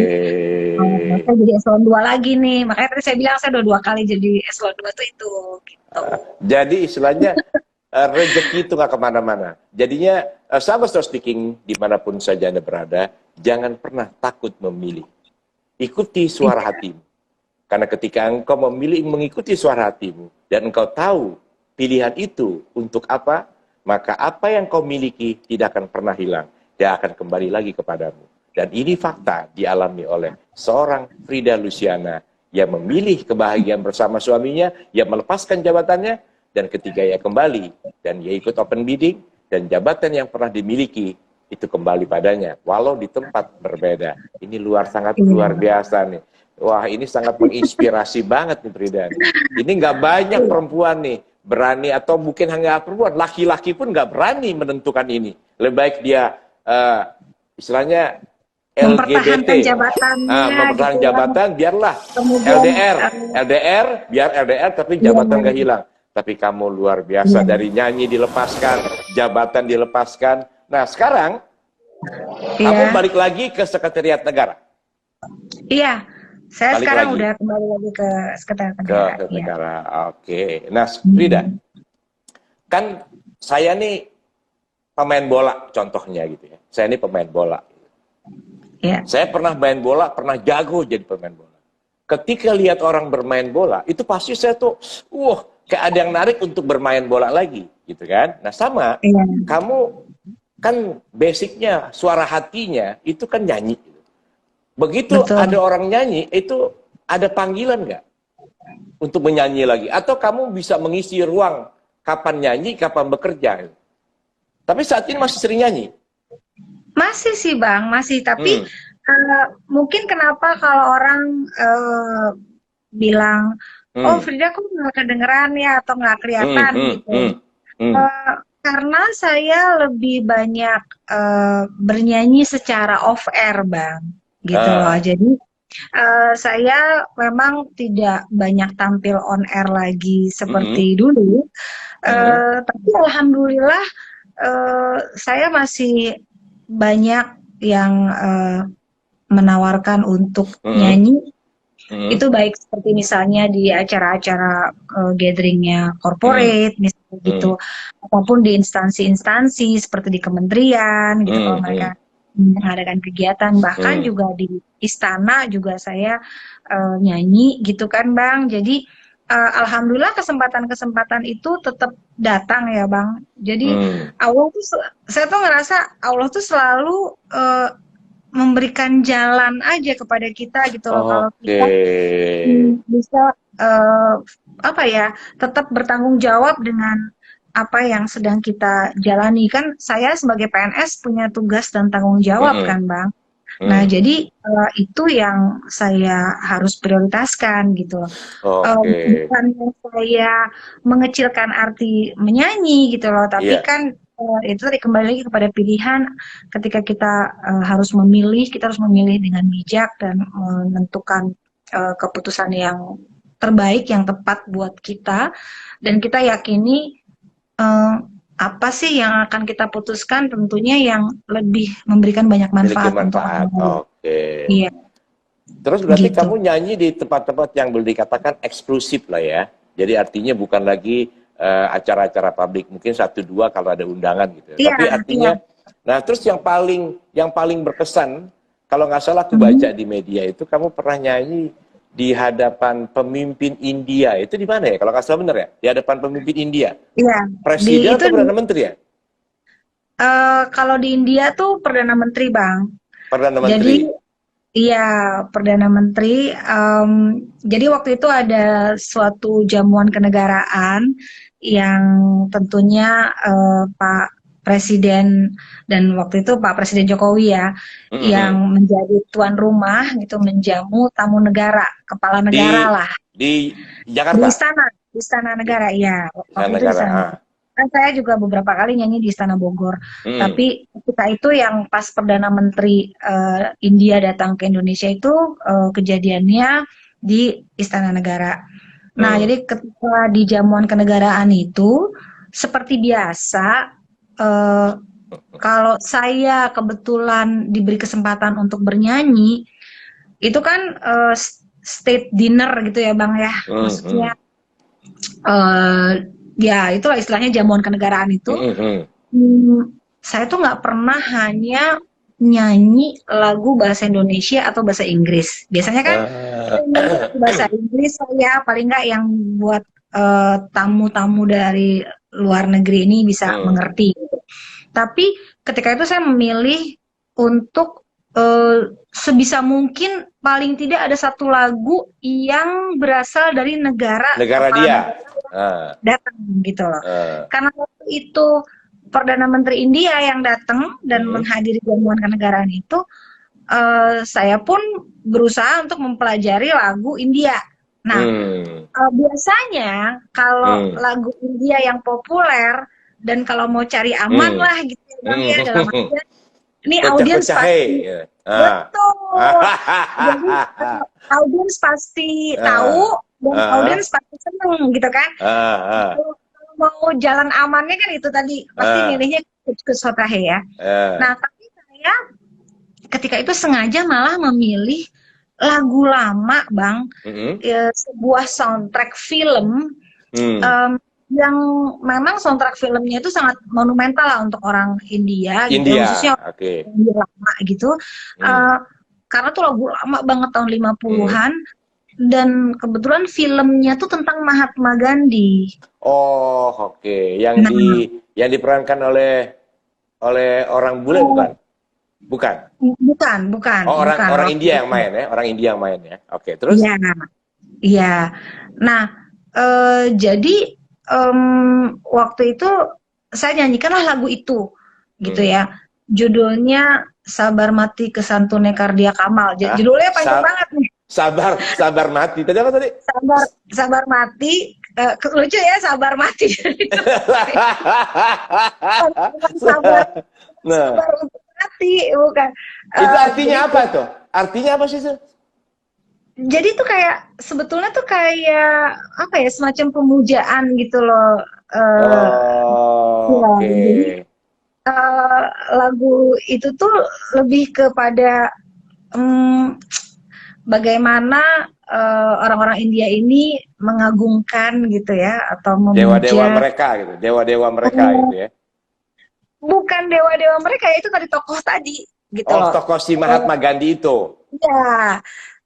saya jadi eselon 2 lagi nih. Makanya tadi saya bilang saya udah 2 kali jadi eselon 2 tuh itu gitu. Jadi istilahnya rezeki itu nggak kemana-mana. Jadinya sahabat Stoic Speaking dimanapun saja Anda berada, jangan pernah takut memilih. Ikuti suara hatimu. Karena ketika engkau memilih mengikuti suara hatimu dan engkau tahu pilihan itu untuk apa, maka apa yang kau miliki tidak akan pernah hilang. Dia akan kembali lagi kepadamu. Dan ini fakta dialami oleh seorang Frida Luciana yang memilih kebahagiaan bersama suaminya, yang melepaskan jabatannya, dan ketika ia kembali, dan ia ikut open bidding, dan jabatan yang pernah dimiliki, itu kembali padanya, walau di tempat berbeda. Ini sangat luar biasa nih. Wah, ini sangat menginspirasi banget nih Frida. Ini nggak banyak perempuan nih berani, atau mungkin hanya perempuan, laki-laki pun nggak berani menentukan ini. Lebih baik dia istilahnya LGBT, mempertahankan gitu jabatan, biarlah LDR, biar LDR tapi jabatan nggak hilang. Tapi kamu luar biasa, dari nyanyi dilepaskan, jabatan dilepaskan. Nah sekarang Kamu balik lagi ke Sekretariat Negara? Iya, saya Balik sekarang lagi. udah kembali lagi ke Sekretariat Negara. Ke Negara, oke. Nah, Frida, kan saya nih pemain bola contohnya gitu ya. Saya ini pemain bola. Iya. Saya pernah main bola, pernah jago jadi pemain bola. Ketika lihat orang bermain bola, itu pasti saya tuh, kayak ada yang narik untuk bermain bola lagi, gitu kan? Nah sama, kamu kan basicnya, suara hatinya itu kan nyanyi. Begitu ada orang nyanyi, itu ada panggilan nggak untuk menyanyi lagi? Atau kamu bisa mengisi ruang kapan nyanyi, kapan bekerja? Tapi saat ini masih sering nyanyi? Masih sih Bang, masih. Tapi mungkin kenapa kalau orang bilang, oh Frida kok nggak kedengeran ya atau nggak kelihatan gitu. Karena saya lebih banyak bernyanyi secara off air Bang, gitu loh. Jadi saya memang tidak banyak tampil on air lagi seperti dulu. Tapi alhamdulillah saya masih banyak yang menawarkan untuk nyanyi. Itu baik seperti misalnya di acara-acara gatheringnya corporate misalnya gitu, ataupun di instansi-instansi seperti di kementerian gitu kalau mereka mengadakan kegiatan, bahkan juga di istana juga saya nyanyi gitu kan Bang. Jadi alhamdulillah kesempatan-kesempatan itu tetap datang ya Bang. Jadi Allah tuh, saya tuh ngerasa Allah tuh selalu memberikan jalan aja kepada kita gitu loh. Kalau kita bisa tetap bertanggung jawab dengan apa yang sedang kita jalani. Kan saya sebagai PNS punya tugas dan tanggung jawab kan Bang. Nah jadi itu yang saya harus prioritaskan gitu. Bukan yang saya mengecilkan arti menyanyi gitu loh, tapi kan itu tadi kembali lagi kepada pilihan. Ketika kita harus memilih, kita harus memilih dengan bijak dan menentukan keputusan yang terbaik, yang tepat buat kita. Dan kita yakini apa sih yang akan kita putuskan, tentunya yang lebih memberikan banyak manfaat untuk orang lain. Iya. Terus berarti kamu nyanyi di tempat-tempat yang boleh dikatakan eksklusif lah ya. Jadi artinya bukan lagi acara-acara publik, mungkin 1-2 kalau ada undangan gitu. Tapi artinya, nah terus yang paling berkesan, kalau nggak salah aku baca di media itu kamu pernah nyanyi di hadapan pemimpin India. Itu di mana ya? Kalau nggak salah bener ya? Di hadapan pemimpin India. Iya. Presiden atau Perdana Menteri ya? Kalau di India tuh Perdana Menteri Bang. Perdana Menteri. Jadi iya, Perdana Menteri. Jadi waktu itu ada suatu jamuan kenegaraan yang tentunya Pak Presiden dan waktu itu Pak Presiden Jokowi ya, yang menjadi tuan rumah gitu, menjamu tamu negara, kepala negara lah. Di Jakarta? Di Istana Negara, iya. Waktu itu di Istana. Kan saya juga beberapa kali nyanyi di Istana Bogor. Tapi ketika itu yang pas Perdana Menteri India datang ke Indonesia itu kejadiannya di Istana Negara. Nah, jadi ketika di jamuan kenegaraan itu seperti biasa, kalau saya kebetulan diberi kesempatan untuk bernyanyi, itu kan state dinner gitu ya Bang ya. Maksudnya ya itulah istilahnya jamuan kenegaraan itu. Saya tuh nggak pernah hanya nyanyi lagu bahasa Indonesia atau bahasa Inggris. Biasanya kan bahasa Inggris saya paling nggak yang buat tamu-tamu dari luar negeri ini bisa mengerti gitu. Tapi ketika itu saya memilih untuk sebisa mungkin paling tidak ada satu lagu yang berasal dari negara dia datang gitu loh. Karena waktu itu Perdana Menteri India yang datang dan menghadiri jamuan kenegaraan itu, saya pun berusaha untuk mempelajari lagu India. Nah, biasanya kalau lagu India yang populer dan kalau mau cari aman lah gitu ya, dalam artian ini audiens pasti betul. Jadi audiens pasti tahu dan audiens pasti seneng gitu kan. Mau jalan amannya kan itu tadi pasti milihnya ke Sotahe ya. Nah tapi saya ketika itu sengaja malah memilih lagu lama, Bang, sebuah soundtrack film yang memang soundtrack filmnya itu sangat monumental lah untuk orang India, gitu, khususnya lama gitu. Karena tuh lagu lama banget tahun 50-an dan kebetulan filmnya tuh tentang Mahatma Gandhi. Oh, yang diperankan oleh orang bule bukan? Bukan. Oh, orang India yang main ya, orang India yang main ya. Oke, terus? Iya. Nah, jadi waktu itu saya nyanyikanlah lagu itu, gitu ya. Judulnya Sabar Mati Kesantune Kardia Kamal. Judulnya panjang banget nih. Sabar mati. Tadi apa tadi? Sabar mati. Lucu ya, sabar mati. sabar mati, bukan. Itu artinya apa tuh? Artinya apa sih itu? Jadi tuh kayak sebetulnya tuh kayak apa ya, semacam pemujaan gitu loh. Jadi lagu itu tuh lebih kepada bagaimana orang-orang India ini mengagungkan gitu ya, atau memuja dewa-dewa mereka gitu, dewa-dewa mereka gitu ya. Bukan dewa-dewa mereka, itu tadi tokoh tadi gitu loh. Tokoh si Mahatma Gandhi itu. Iya.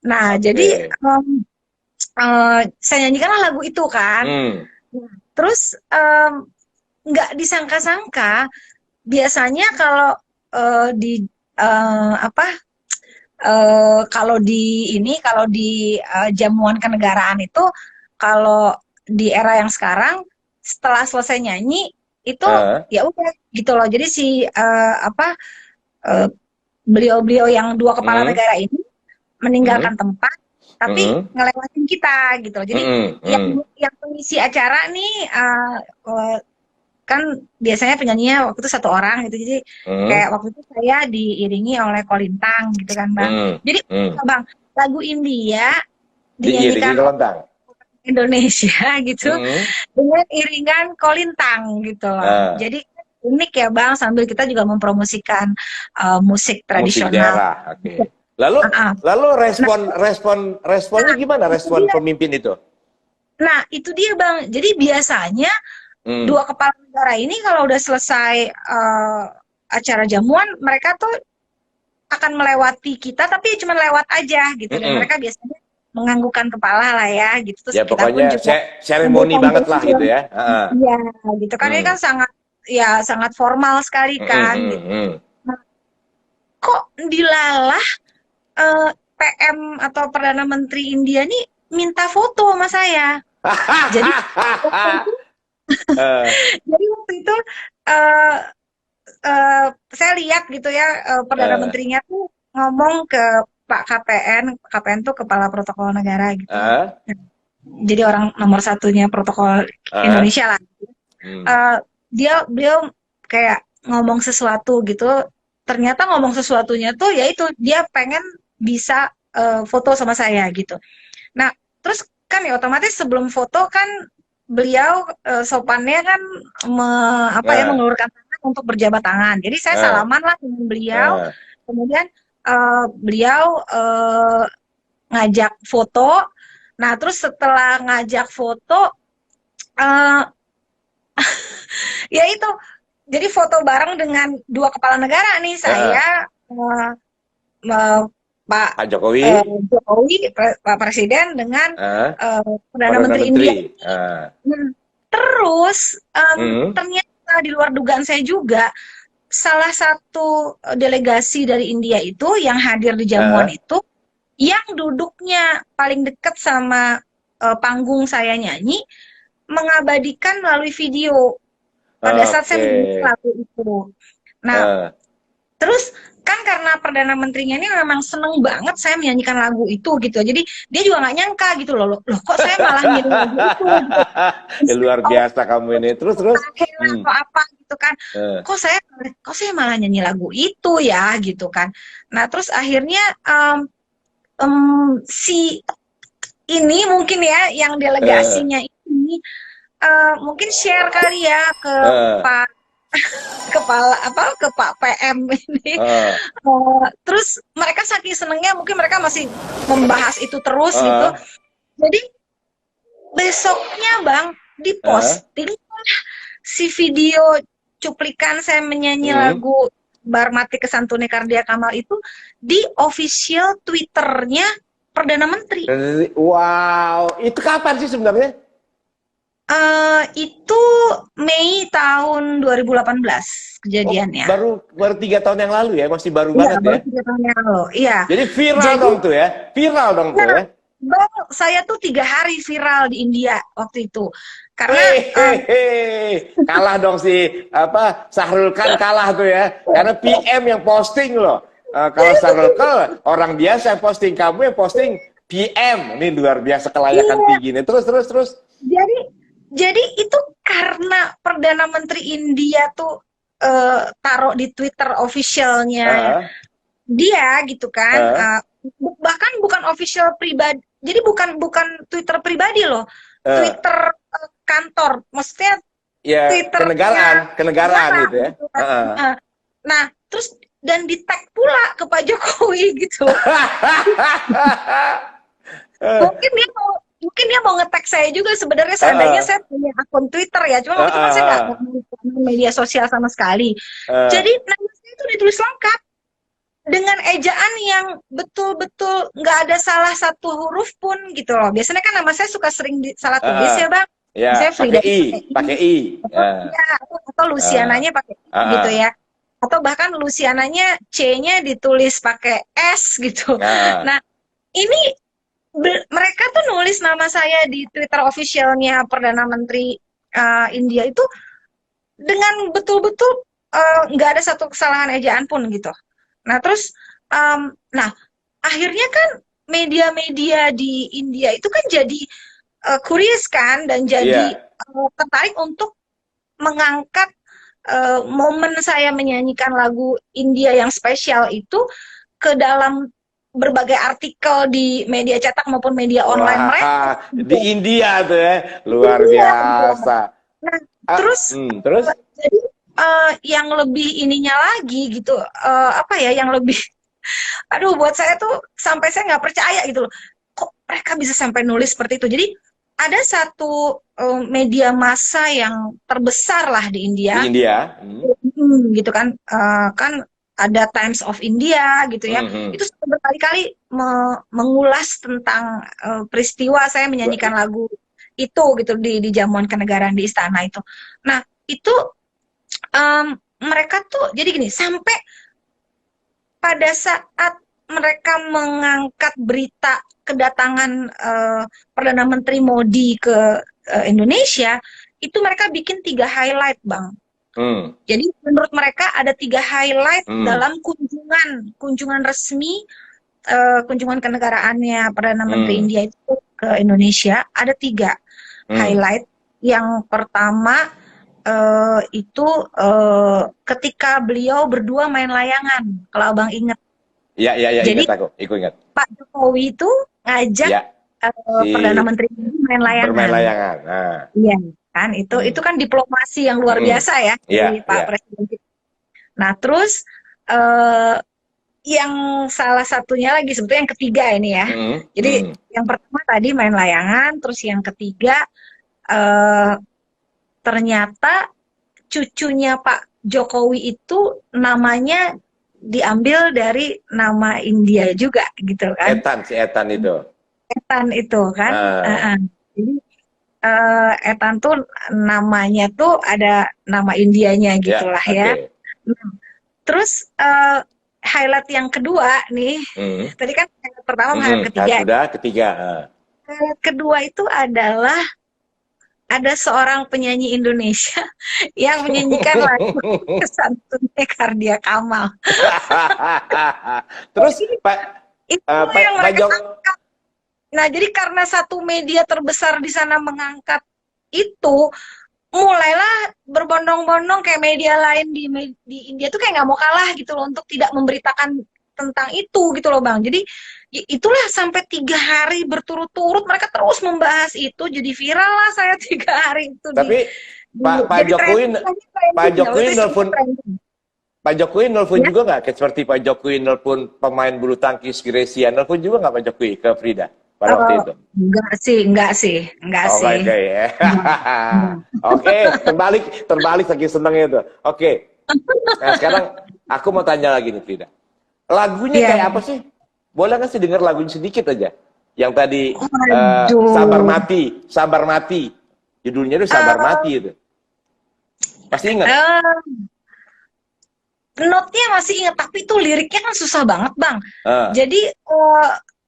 Nah, jadi saya nyanyikanlah lagu itu kan. Terus nggak disangka-sangka, biasanya kalau kalau di jamuan kenegaraan itu, kalau di era yang sekarang setelah selesai nyanyi itu ya udah gitu loh. Jadi beliau-beliau yang dua kepala negara ini meninggalkan tempat, tapi ngelewatin kita gitu loh. Jadi yang pengisi acara nih kan biasanya penyanyinya waktu itu satu orang gitu, jadi kayak waktu itu saya diiringi oleh Kolintang gitu kan, Bang. Jadi Bang, lagu India dinyanyikan Indonesia gitu dengan iringan Kolintang gitu loh. Jadi unik ya, Bang, sambil kita juga mempromosikan musik tradisional. Musik daerah. Lalu responnya gimana, respon pemimpin itu? Nah, itu dia, Bang. Jadi biasanya dua kepala negara ini kalau udah selesai acara jamuan, mereka tuh akan melewati kita, tapi cuma lewat aja gitu. Dan mereka biasanya menganggukkan kepala lah ya gitu. Terus ya kita pokoknya pun juga seremoni banget lah gitu ya. Iya, gitu kan. Ini kan sangat formal sekali kan gitu. Nah, kok dilalah PM atau Perdana Menteri India nih minta foto sama saya. Jadi jadi waktu itu saya lihat gitu ya, Perdana Menterinya tuh ngomong ke Pak KPN tuh Kepala Protokol Negara gitu. Jadi orang nomor satunya protokol Indonesia lah. Beliau kayak ngomong sesuatu gitu. Ternyata ngomong sesuatunya tuh yaitu dia pengen bisa foto sama saya gitu. Nah, terus kan ya otomatis sebelum foto kan beliau sopannya kan mengulurkan tangan untuk berjabat tangan. Jadi saya salaman lah dengan beliau. Kemudian beliau ngajak foto. Nah, terus setelah ngajak foto, ya itu, jadi foto bareng dengan dua kepala negara nih, saya, Pak Jokowi, Pak Presiden dengan Perdana Menteri India. Terus ternyata di luar dugaan saya juga, salah satu delegasi dari India itu yang hadir di jamuan itu, yang duduknya paling dekat sama panggung saya nyanyi, mengabadikan melalui video pada saat saya menyanyi lagu itu. Nah, terus kan karena Perdana Menterinya ini memang seneng banget saya menyanyikan lagu itu gitu. Jadi dia juga nggak nyangka gitu loh kok saya malah nyanyi lagu itu gitu. Ya, luar biasa kamu ini. Terus atau apa gitu kan. Kok saya malah nyanyi lagu itu ya gitu kan. Nah, terus akhirnya si ini mungkin ya yang delegasinya ini mungkin share kali ya ke Pak kepala apa ke Pak PM ini. Terus mereka saking senengnya mungkin mereka masih membahas itu terus gitu. Jadi besoknya Bang diposting si video cuplikan saya menyanyi lagu Bar Mati Kesantune Kardia Kamal itu di official Twitternya Perdana Menteri. Wow, itu kapan sih sebenarnya? Itu Mei tahun 2018 kejadiannya. Baru 3 tahun yang lalu ya, masih baru banget baru 3 tahun yang lalu. Iya. Jadi viral dong tuh ya, viral dong tuh ya. Bang, saya tuh 3 hari viral di India waktu itu. Karena kalah dong si Shahrukh Khan kalah tuh ya. Karena PM yang posting loh. Kalau Shahrukh Khan orang biasa yang posting, kamu yang posting PM. Ini luar biasa kelayakan tinggi nih. Terus. Jadi itu karena Perdana Menteri India tuh taruh di Twitter officialnya dia gitu kan. Bahkan bukan official pribadi. Jadi bukan Twitter pribadi loh. Twitter kantor. Maksudnya ya, Twitter kenegaraan gitu ya. Nah, terus dan di tag pula ke Pak Jokowi gitu. Mungkin dia mau nge-tag saya juga sebenarnya seandainya saya punya akun Twitter ya, cuma waktu itu kan saya nggak punya media sosial sama sekali. Jadi nama saya itu ditulis lengkap dengan ejaan yang betul-betul nggak ada salah satu huruf pun gitu loh. Biasanya kan nama saya suka sering salah tulis ya Bang. Ya, saya pakai I. Atau Luciananya pakai gitu ya. Atau bahkan Luciananya C-nya ditulis pakai S gitu. Nah, ini mereka tuh nulis nama saya di Twitter officialnya Perdana Menteri India itu dengan betul-betul nggak ada satu kesalahan ejaan pun gitu. Nah terus, nah akhirnya kan media-media di India itu kan jadi curious kan dan jadi tertarik untuk mengangkat momen saya menyanyikan lagu India yang spesial itu ke dalam berbagai artikel di media cetak maupun media online mereka. Di India tuh ya, luar biasa. Nah, terus jadi yang lebih ininya lagi gitu, yang lebih, aduh buat saya tuh sampai saya nggak percaya gitu loh, kok mereka bisa sampai nulis seperti itu. Jadi ada satu media massa yang terbesar lah di India. Di India, gitu kan, kan ada Times of India gitu ya, itu berkali-kali mengulas tentang peristiwa saya menyanyikan lagu itu gitu di jamuan kenegaraan di istana itu. Nah itu mereka tuh jadi gini, sampai pada saat mereka mengangkat berita kedatangan Perdana Menteri Modi ke Indonesia, itu mereka bikin 3 highlight Bang. Jadi menurut mereka ada 3 highlight dalam kunjungan resmi, kunjungan kenegaraannya Perdana Menteri India itu ke Indonesia. Ada 3 highlight. Yang pertama itu ketika beliau berdua main layangan, kalau Abang ingat. Iya, jadi ingat aku ingat. Pak Jokowi itu ngajak Perdana Menteri main layangan. Bermain layangan. Iya. Kan itu kan diplomasi yang luar biasa ya dari Pak Presiden. Nah terus yang salah satunya lagi sebetulnya yang ketiga ini ya. Jadi yang pertama tadi main layangan, terus yang ketiga ternyata cucunya Pak Jokowi itu namanya diambil dari nama India juga gitu kan. Etan itu. Etan itu kan. Jadi Etan tuh namanya tuh ada nama Indianya gitulah ya. Terus highlight yang kedua nih, tadi kan highlight pertama, highlight ketiga. Highlight kedua itu adalah ada seorang penyanyi Indonesia yang menyanyikan lagu Kesantune Kardia Kamal. Terus Pak Nah, jadi karena satu media terbesar di sana mengangkat itu, mulailah berbondong-bondong kayak media lain di India tuh kayak nggak mau kalah gitu loh untuk tidak memberitakan tentang itu gitu loh Bang. Jadi itulah sampai 3 hari berturut-turut mereka terus membahas itu, jadi viral lah saya 3 hari itu. Tapi Pak Jokowi, Pak Jokowi nelfon, Pak Jokowi nelfon juga nggak? Kayak seperti Pak Jokowi nelfon pemain bulu tangkis Grecia, nelfon juga nggak Pak Jokowi ke Frida pada waktu itu? Enggak sih. Okay, ya. Oke, terbalik saking senangnya itu. Oke. Nah, sekarang aku mau tanya lagi nih Frida. Lagunya kayak apa sih? Boleh nggak sih dengar lagunya sedikit aja? Yang tadi Sabar Mati. Judulnya itu Sabar Mati itu. Pasti ingat? Notnya masih ingat, tapi itu liriknya kan susah banget, Bang. Jadi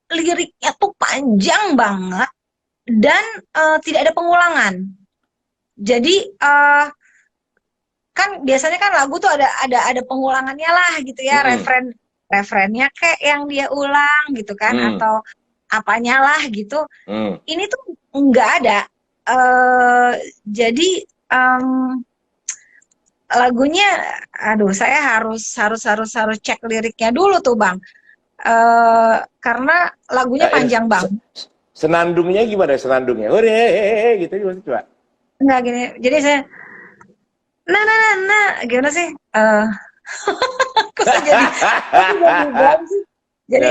liriknya tuh panjang banget dan tidak ada pengulangan. Jadi kan biasanya kan lagu tuh ada pengulangannya lah gitu ya, refrennya kayak yang dia ulang gitu kan, atau apanya lah gitu. Ini tuh nggak ada. Jadi lagunya, aduh, saya harus cek liriknya dulu tuh, Bang. Karena lagunya panjang banget. Senandungnya gimana senandungnya? Hore gitu coba. Enggak gini. Jadi saya gimana sih? Kok saya jadi sih? Jadi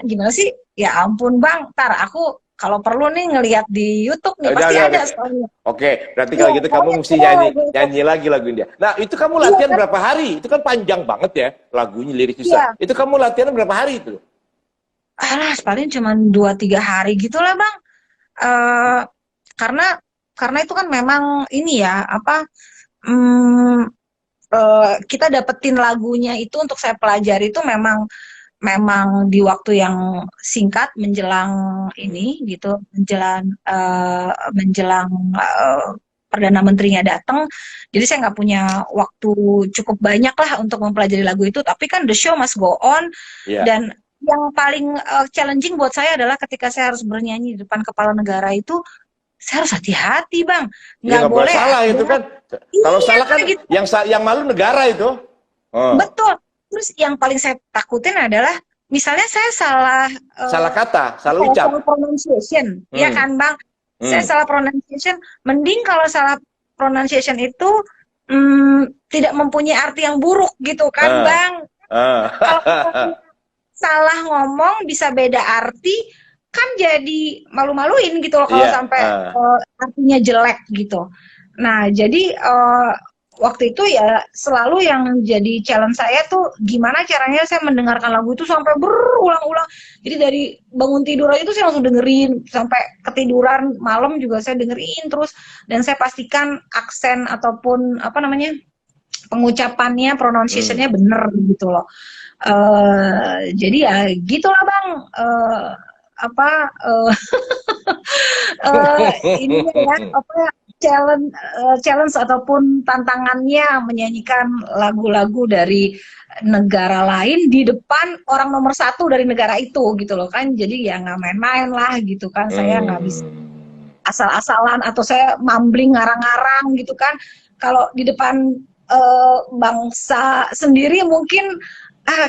gimana sih? Ya ampun, Bang. Ntar aku kalau perlu nih ngelihat di YouTube nih pasti ada soalnya. Oke, berarti kalau gitu kamu mesti nyanyi lagi lagu dia. Nah, itu kamu latihan berapa hari? Itu kan panjang banget ya lagunya, liriknya. Itu kamu latihan berapa hari itu? Paling cuma 2-3 hari gitulah, Bang. Karena itu kan memang ini ya, kita dapetin lagunya itu untuk saya pelajari itu memang di waktu yang singkat menjelang ini gitu, menjelang Perdana Menterinya datang. Jadi saya nggak punya waktu cukup banyak lah untuk mempelajari lagu itu, tapi kan the show must go on. Dan yang paling challenging buat saya adalah ketika saya harus bernyanyi di depan kepala negara itu, saya harus hati-hati, Bang. Nggak boleh salah itu kan. Kalau salah kan gitu. Yang malu negara itu. Betul. Terus yang paling saya takutin adalah misalnya saya salah kata, salah ucap, salah pronunciation, ya kan, Bang? Saya salah pronunciation. Mending kalau salah pronunciation itu tidak mempunyai arti yang buruk gitu kan, Bang? Kalau salah ngomong bisa beda arti, kan jadi malu-maluin gitu loh kalau sampai artinya jelek gitu. Nah, jadi waktu itu ya selalu yang jadi challenge saya tuh gimana caranya saya mendengarkan lagu itu sampai berulang-ulang. Jadi dari bangun tidur aja itu saya langsung dengerin, sampai ketiduran malam juga saya dengerin terus, dan saya pastikan aksen ataupun pengucapannya, pronunciation-nya bener gitu loh. Jadi ya gitulah, Bang. Ini ya challenge ataupun tantangannya menyanyikan lagu-lagu dari negara lain di depan orang nomor 1 dari negara itu gitu loh kan. Jadi ya nggak main-main lah gitu kan. Saya nggak bisa asal-asalan atau saya mumbling ngarang-ngarang gitu kan. Kalau di depan bangsa sendiri mungkin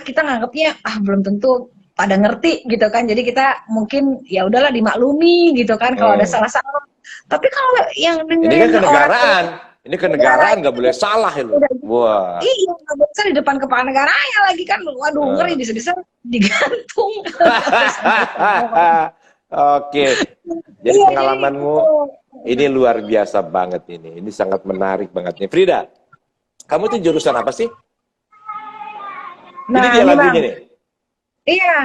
kita nganggapnya belum tentu pada ngerti gitu kan. Jadi kita mungkin ya udahlah dimaklumi gitu kan kalau ada salah-salah. Tapi kalau yang ini kan kenegaraan, ini kenegaraan nggak boleh salah itu. Wah. Iya, nggak boleh salah di depan kepala negaranya lagi kan. Waduh, ngeri, bisa-bisa digantung. Oke. Jadi pengalamanmu ini luar biasa banget ini. Ini sangat menarik banget nih. Frida, kamu tuh jurusan apa sih? Ini dia lagunya nih. Iya.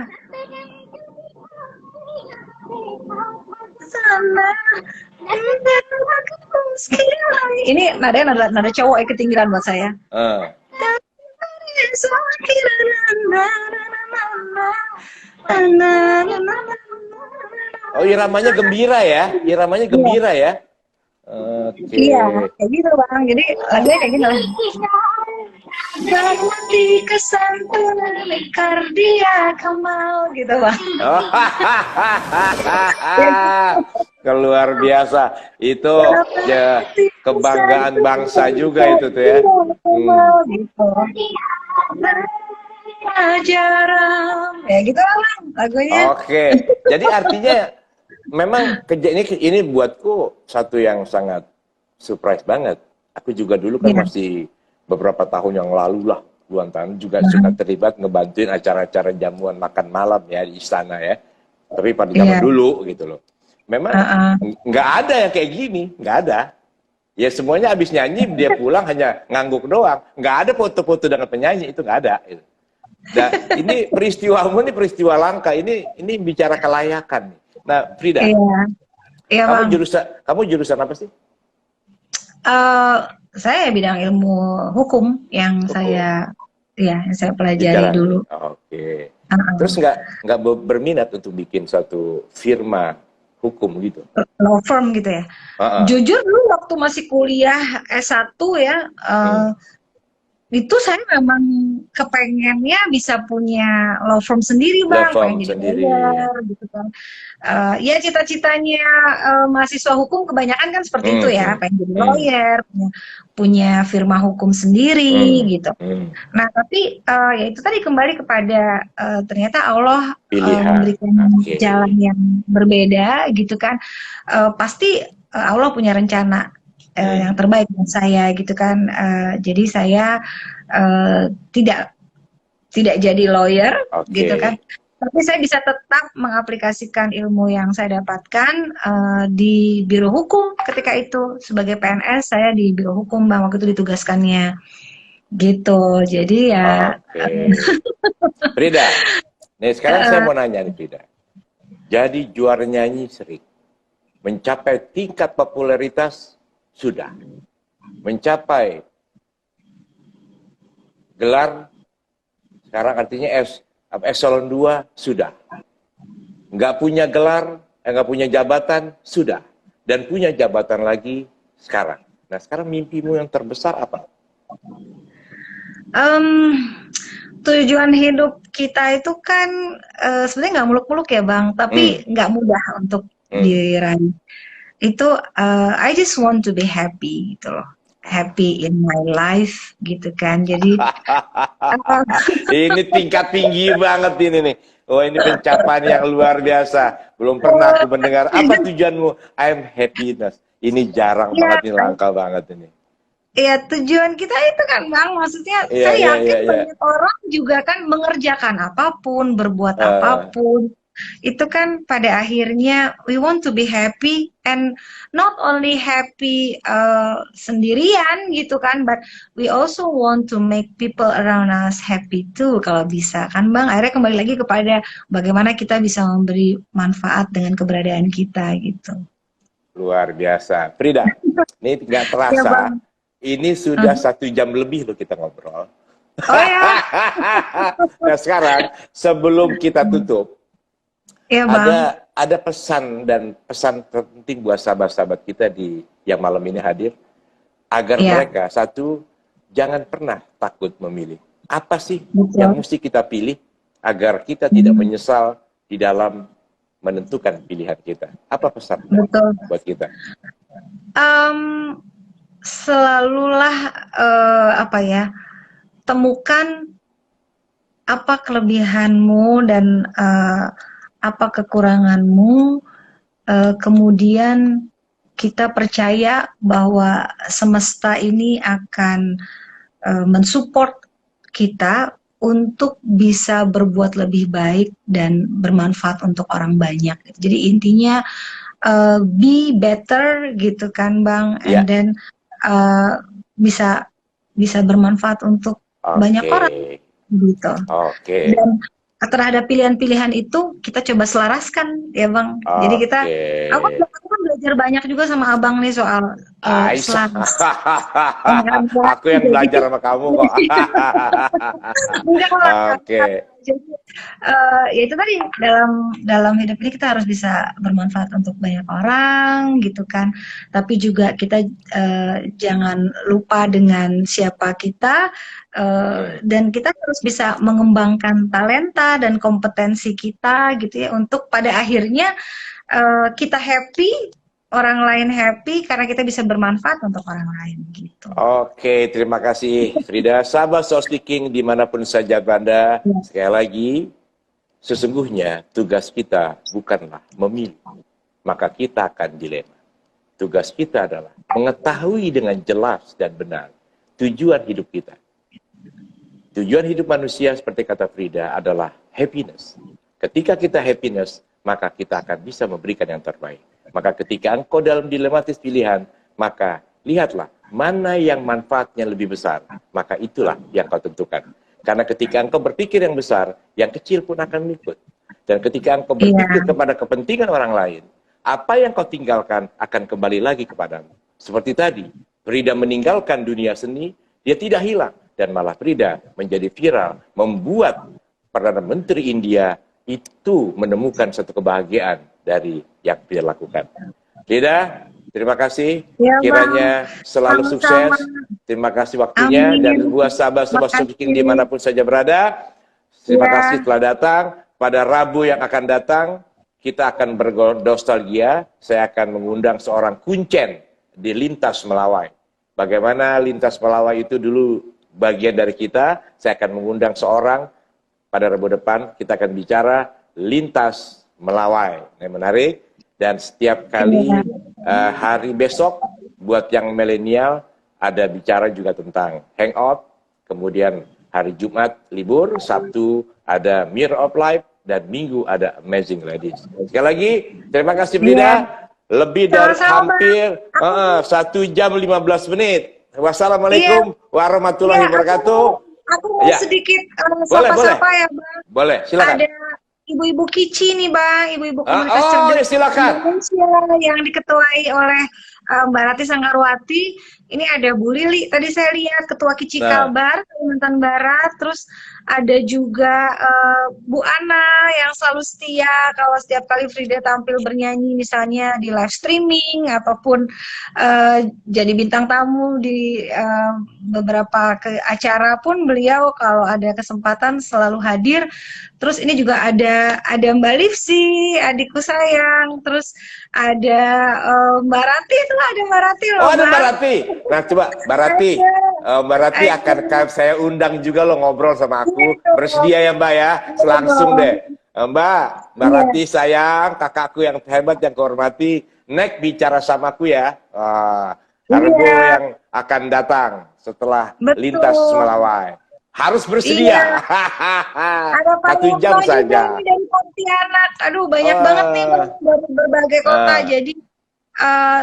Ini nada cowok ketinggian buat saya. Oh, iramanya gembira ya? Iramanya gembira ya? Iya, kayak gitu, Bang. Jadi lagunya kayak gini lah. Ganti kesantunan kardia Kamal gitu, Bang. Luar biasa. Itu ya kebanggaan bangsa juga itu tuh ya. Ajaran. Ya gitu lah, Bang, lagunya. Oke. Jadi artinya memang ini buatku satu yang sangat surprise banget. Aku juga dulu kan masih beberapa tahun yang lalu lah, puluhan tahun juga suka terlibat ngebantuin acara-acara jamuan makan malam ya di istana ya. Tapi pada zaman dulu gitu loh. Memang nggak ada yang kayak gini, nggak ada. Ya semuanya habis nyanyi dia pulang hanya ngangguk doang. Nggak ada foto-foto dengan penyanyi, itu nggak ada. Gitu. Nah, ini peristiwamu ini peristiwa langka. Ini bicara kelayakan. Nah, Frida, kamu jurusan apa sih? Saya bidang ilmu hukum yang saya pelajari dulu. Oke. Terus nggak berminat untuk bikin satu firma hukum gitu? Law firm gitu ya. Jujur dulu waktu masih kuliah S1 ya, itu saya memang kepengennya bisa punya law firm sendiri, Bang. Law firm sendiri. Lawyer, gitu kan. Ya cita-citanya mahasiswa hukum kebanyakan kan seperti itu ya, pengen jadi lawyer, punya firma hukum sendiri gitu. Nah tapi ya itu tadi kembali kepada ternyata Allah memberikan jalan yang berbeda gitu kan. Pasti Allah punya rencana yang terbaik buat saya gitu kan. Jadi saya tidak jadi lawyer gitu kan. Tapi saya bisa tetap mengaplikasikan ilmu yang saya dapatkan di Biro Hukum ketika itu. Sebagai PNS, saya di Biro Hukum, Bang, waktu itu ditugaskannya. Gitu, jadi ya... Frida, nih sekarang saya mau nanya nih Frida. Jadi juara nyanyi sering. Mencapai tingkat popularitas, sudah. Mencapai gelar, sekarang artinya Eselon 2 sudah. Nggak punya gelar, nggak punya jabatan, sudah. Dan punya jabatan lagi sekarang. Nah sekarang mimpimu yang terbesar apa? Tujuan hidup kita itu kan sebenarnya nggak muluk-muluk ya Bang, tapi nggak mudah untuk diraih. Itu I just want to be happy gitu loh. Happy in my life gitu kan. Jadi ini tingkat tinggi banget ini nih. Oh ini pencapaian yang luar biasa. Belum pernah aku mendengar. Apa tujuanmu? I'm happiness. Ini jarang banget, ini langka banget ini. Ya tujuan kita itu kan Bang, maksudnya saya yakin banyak orang juga kan mengerjakan apapun, berbuat apapun. Itu kan pada akhirnya we want to be happy and not only happy sendirian gitu kan, but we also want to make people around us happy too kalau bisa kan Bang. Akhirnya kembali lagi kepada bagaimana kita bisa memberi manfaat dengan keberadaan kita gitu. Luar biasa, Frida. Ini nggak terasa, ini sudah 1 jam lebih loh kita ngobrol. Oh ya. Nah sekarang sebelum kita tutup, ada pesan dan pesan terpenting buat sahabat-sahabat kita yang malam ini hadir, agar mereka satu, jangan pernah takut memilih. Apa sih yang mesti kita pilih agar kita tidak menyesal di dalam menentukan pilihan kita? Apa pesan buat kita? Selalulah temukan apa kelebihanmu dan apa kekuranganmu, kemudian kita percaya bahwa semesta ini akan mensupport kita untuk bisa berbuat lebih baik dan bermanfaat untuk orang banyak. Jadi intinya be better gitu kan Bang, and then bisa bermanfaat untuk banyak orang gitu. Dan terhadap pilihan-pilihan itu kita coba selaraskan ya Bang. Jadi aku kan belajar banyak juga sama Abang nih soal selaras. Aku yang belajar sama kamu kok. Jadi ya itu tadi dalam hidup ini kita harus bisa bermanfaat untuk banyak orang gitu kan. Tapi juga kita jangan lupa dengan siapa kita. Dan kita harus bisa mengembangkan talenta dan kompetensi kita gitu ya, untuk pada akhirnya kita happy, orang lain happy karena kita bisa bermanfaat untuk orang lain gitu. Oke, terima kasih Frida. Sahabat Soul Speaking dimanapun saja Anda, sekali lagi sesungguhnya tugas kita bukanlah memilih, maka kita akan dilema. Tugas kita adalah mengetahui dengan jelas dan benar tujuan hidup kita. Tujuan hidup manusia seperti kata Frida adalah happiness. Ketika kita happiness, maka kita akan bisa memberikan yang terbaik. Maka ketika engkau dalam dilematis pilihan, maka lihatlah mana yang manfaatnya lebih besar. Maka itulah yang kau tentukan. Karena ketika engkau berpikir yang besar, yang kecil pun akan mengikut. Dan ketika engkau berpikir kepada kepentingan orang lain, apa yang kau tinggalkan akan kembali lagi kepadamu. Seperti tadi, Frida meninggalkan dunia seni, dia tidak hilang. Dan malah Frida menjadi viral, membuat Perdana Menteri India itu menemukan satu kebahagiaan dari yang dia lakukan. Frida, terima kasih. Ya, kiranya selalu sama-sama. sukses. Terima kasih waktunya. Amin. Dan buat sahabat-sahabat Speaking dimanapun saja berada, terima kasih telah datang. Pada Rabu yang akan datang, kita akan bernostalgia. Saya akan mengundang seorang kuncen di Lintas Melawai. Bagaimana Lintas Melawai itu dulu bagian dari kita. Saya akan mengundang seorang pada Rabu depan. Kita akan bicara Lintas Melawai. Ini menarik. Dan setiap kali hari besok, buat yang milenial, ada bicara juga tentang hangout. Kemudian hari Jumat libur, Sabtu ada Mirror of Life, dan Minggu ada Amazing Ladies. Sekali lagi, terima kasih Frida. Lebih dari hampir 1 jam 15 menit. Wassalamualaikum warahmatullahi wabarakatuh. Aku mau sedikit sapa-sapa ya, Bang. Boleh, silakan. Ada Ibu-Ibu Kici nih, Bang. Ibu-Ibu komunitas ya, silakan. Indonesia yang diketuai oleh Mbak Rati Sanggarwati. Ini ada Bu Lili, tadi saya lihat Ketua Kici Kalbar, Kalimantan Barat. Terus ada juga Bu Ana yang selalu setia kalau setiap kali Frida tampil bernyanyi misalnya di live streaming ataupun jadi bintang tamu di beberapa acara pun beliau kalau ada kesempatan selalu hadir. Terus ini juga ada Mbak Livsi, adikku sayang. Terus ada Mbak Rati, itu ada Mbak Rati loh. Oh, ada Mbak Rati. Nah, coba Mbak Rati. Mbak Rati akan saya undang juga lo ngobrol sama aku. Bersedia ya Mbak ya? Langsung deh. Mbak Rati sayang, kakakku yang hebat, yang kehormati. Next bicara sama aku ya. Karbo yang akan datang setelah Lintas Melawai. Harus bersedia. Ada 1 jam saja. Dari Pontianak. Aduh, banyak banget nih dari berbagai kota. Jadi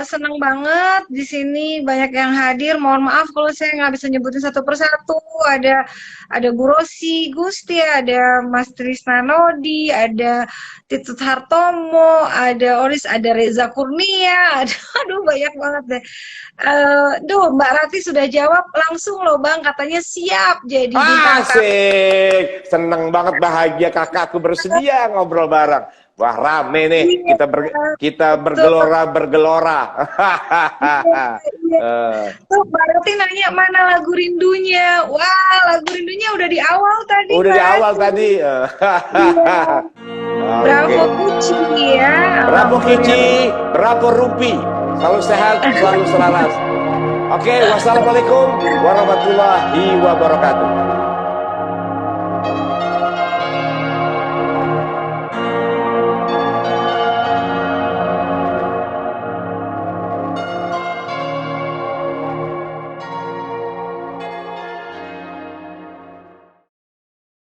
senang banget di sini, banyak yang hadir. Mohon maaf kalau saya nggak bisa nyebutin satu persatu. Ada Bu Rosi Gusti, ada Mas Trisna Nodi, ada Titut Hartomo, ada Oris, ada Reza Kurnia. Aduh, banyak banget deh. Mbak Rati sudah jawab langsung loh Bang, katanya siap jadi bintang tamu. Asik, seneng banget, bahagia kakakku bersedia ngobrol bareng. Wah, rame nih, kita bergelora. Tuh, Mbak Rati nanya mana lagu rindunya. Wah, lagu rindunya udah di awal tadi. Udah di awal tadi. Bravo Kici ya. Bravo Kici, bravo Rupi. Selalu sehat, selalu selaras. Oke, wassalamualaikum warahmatullahi wabarakatuh.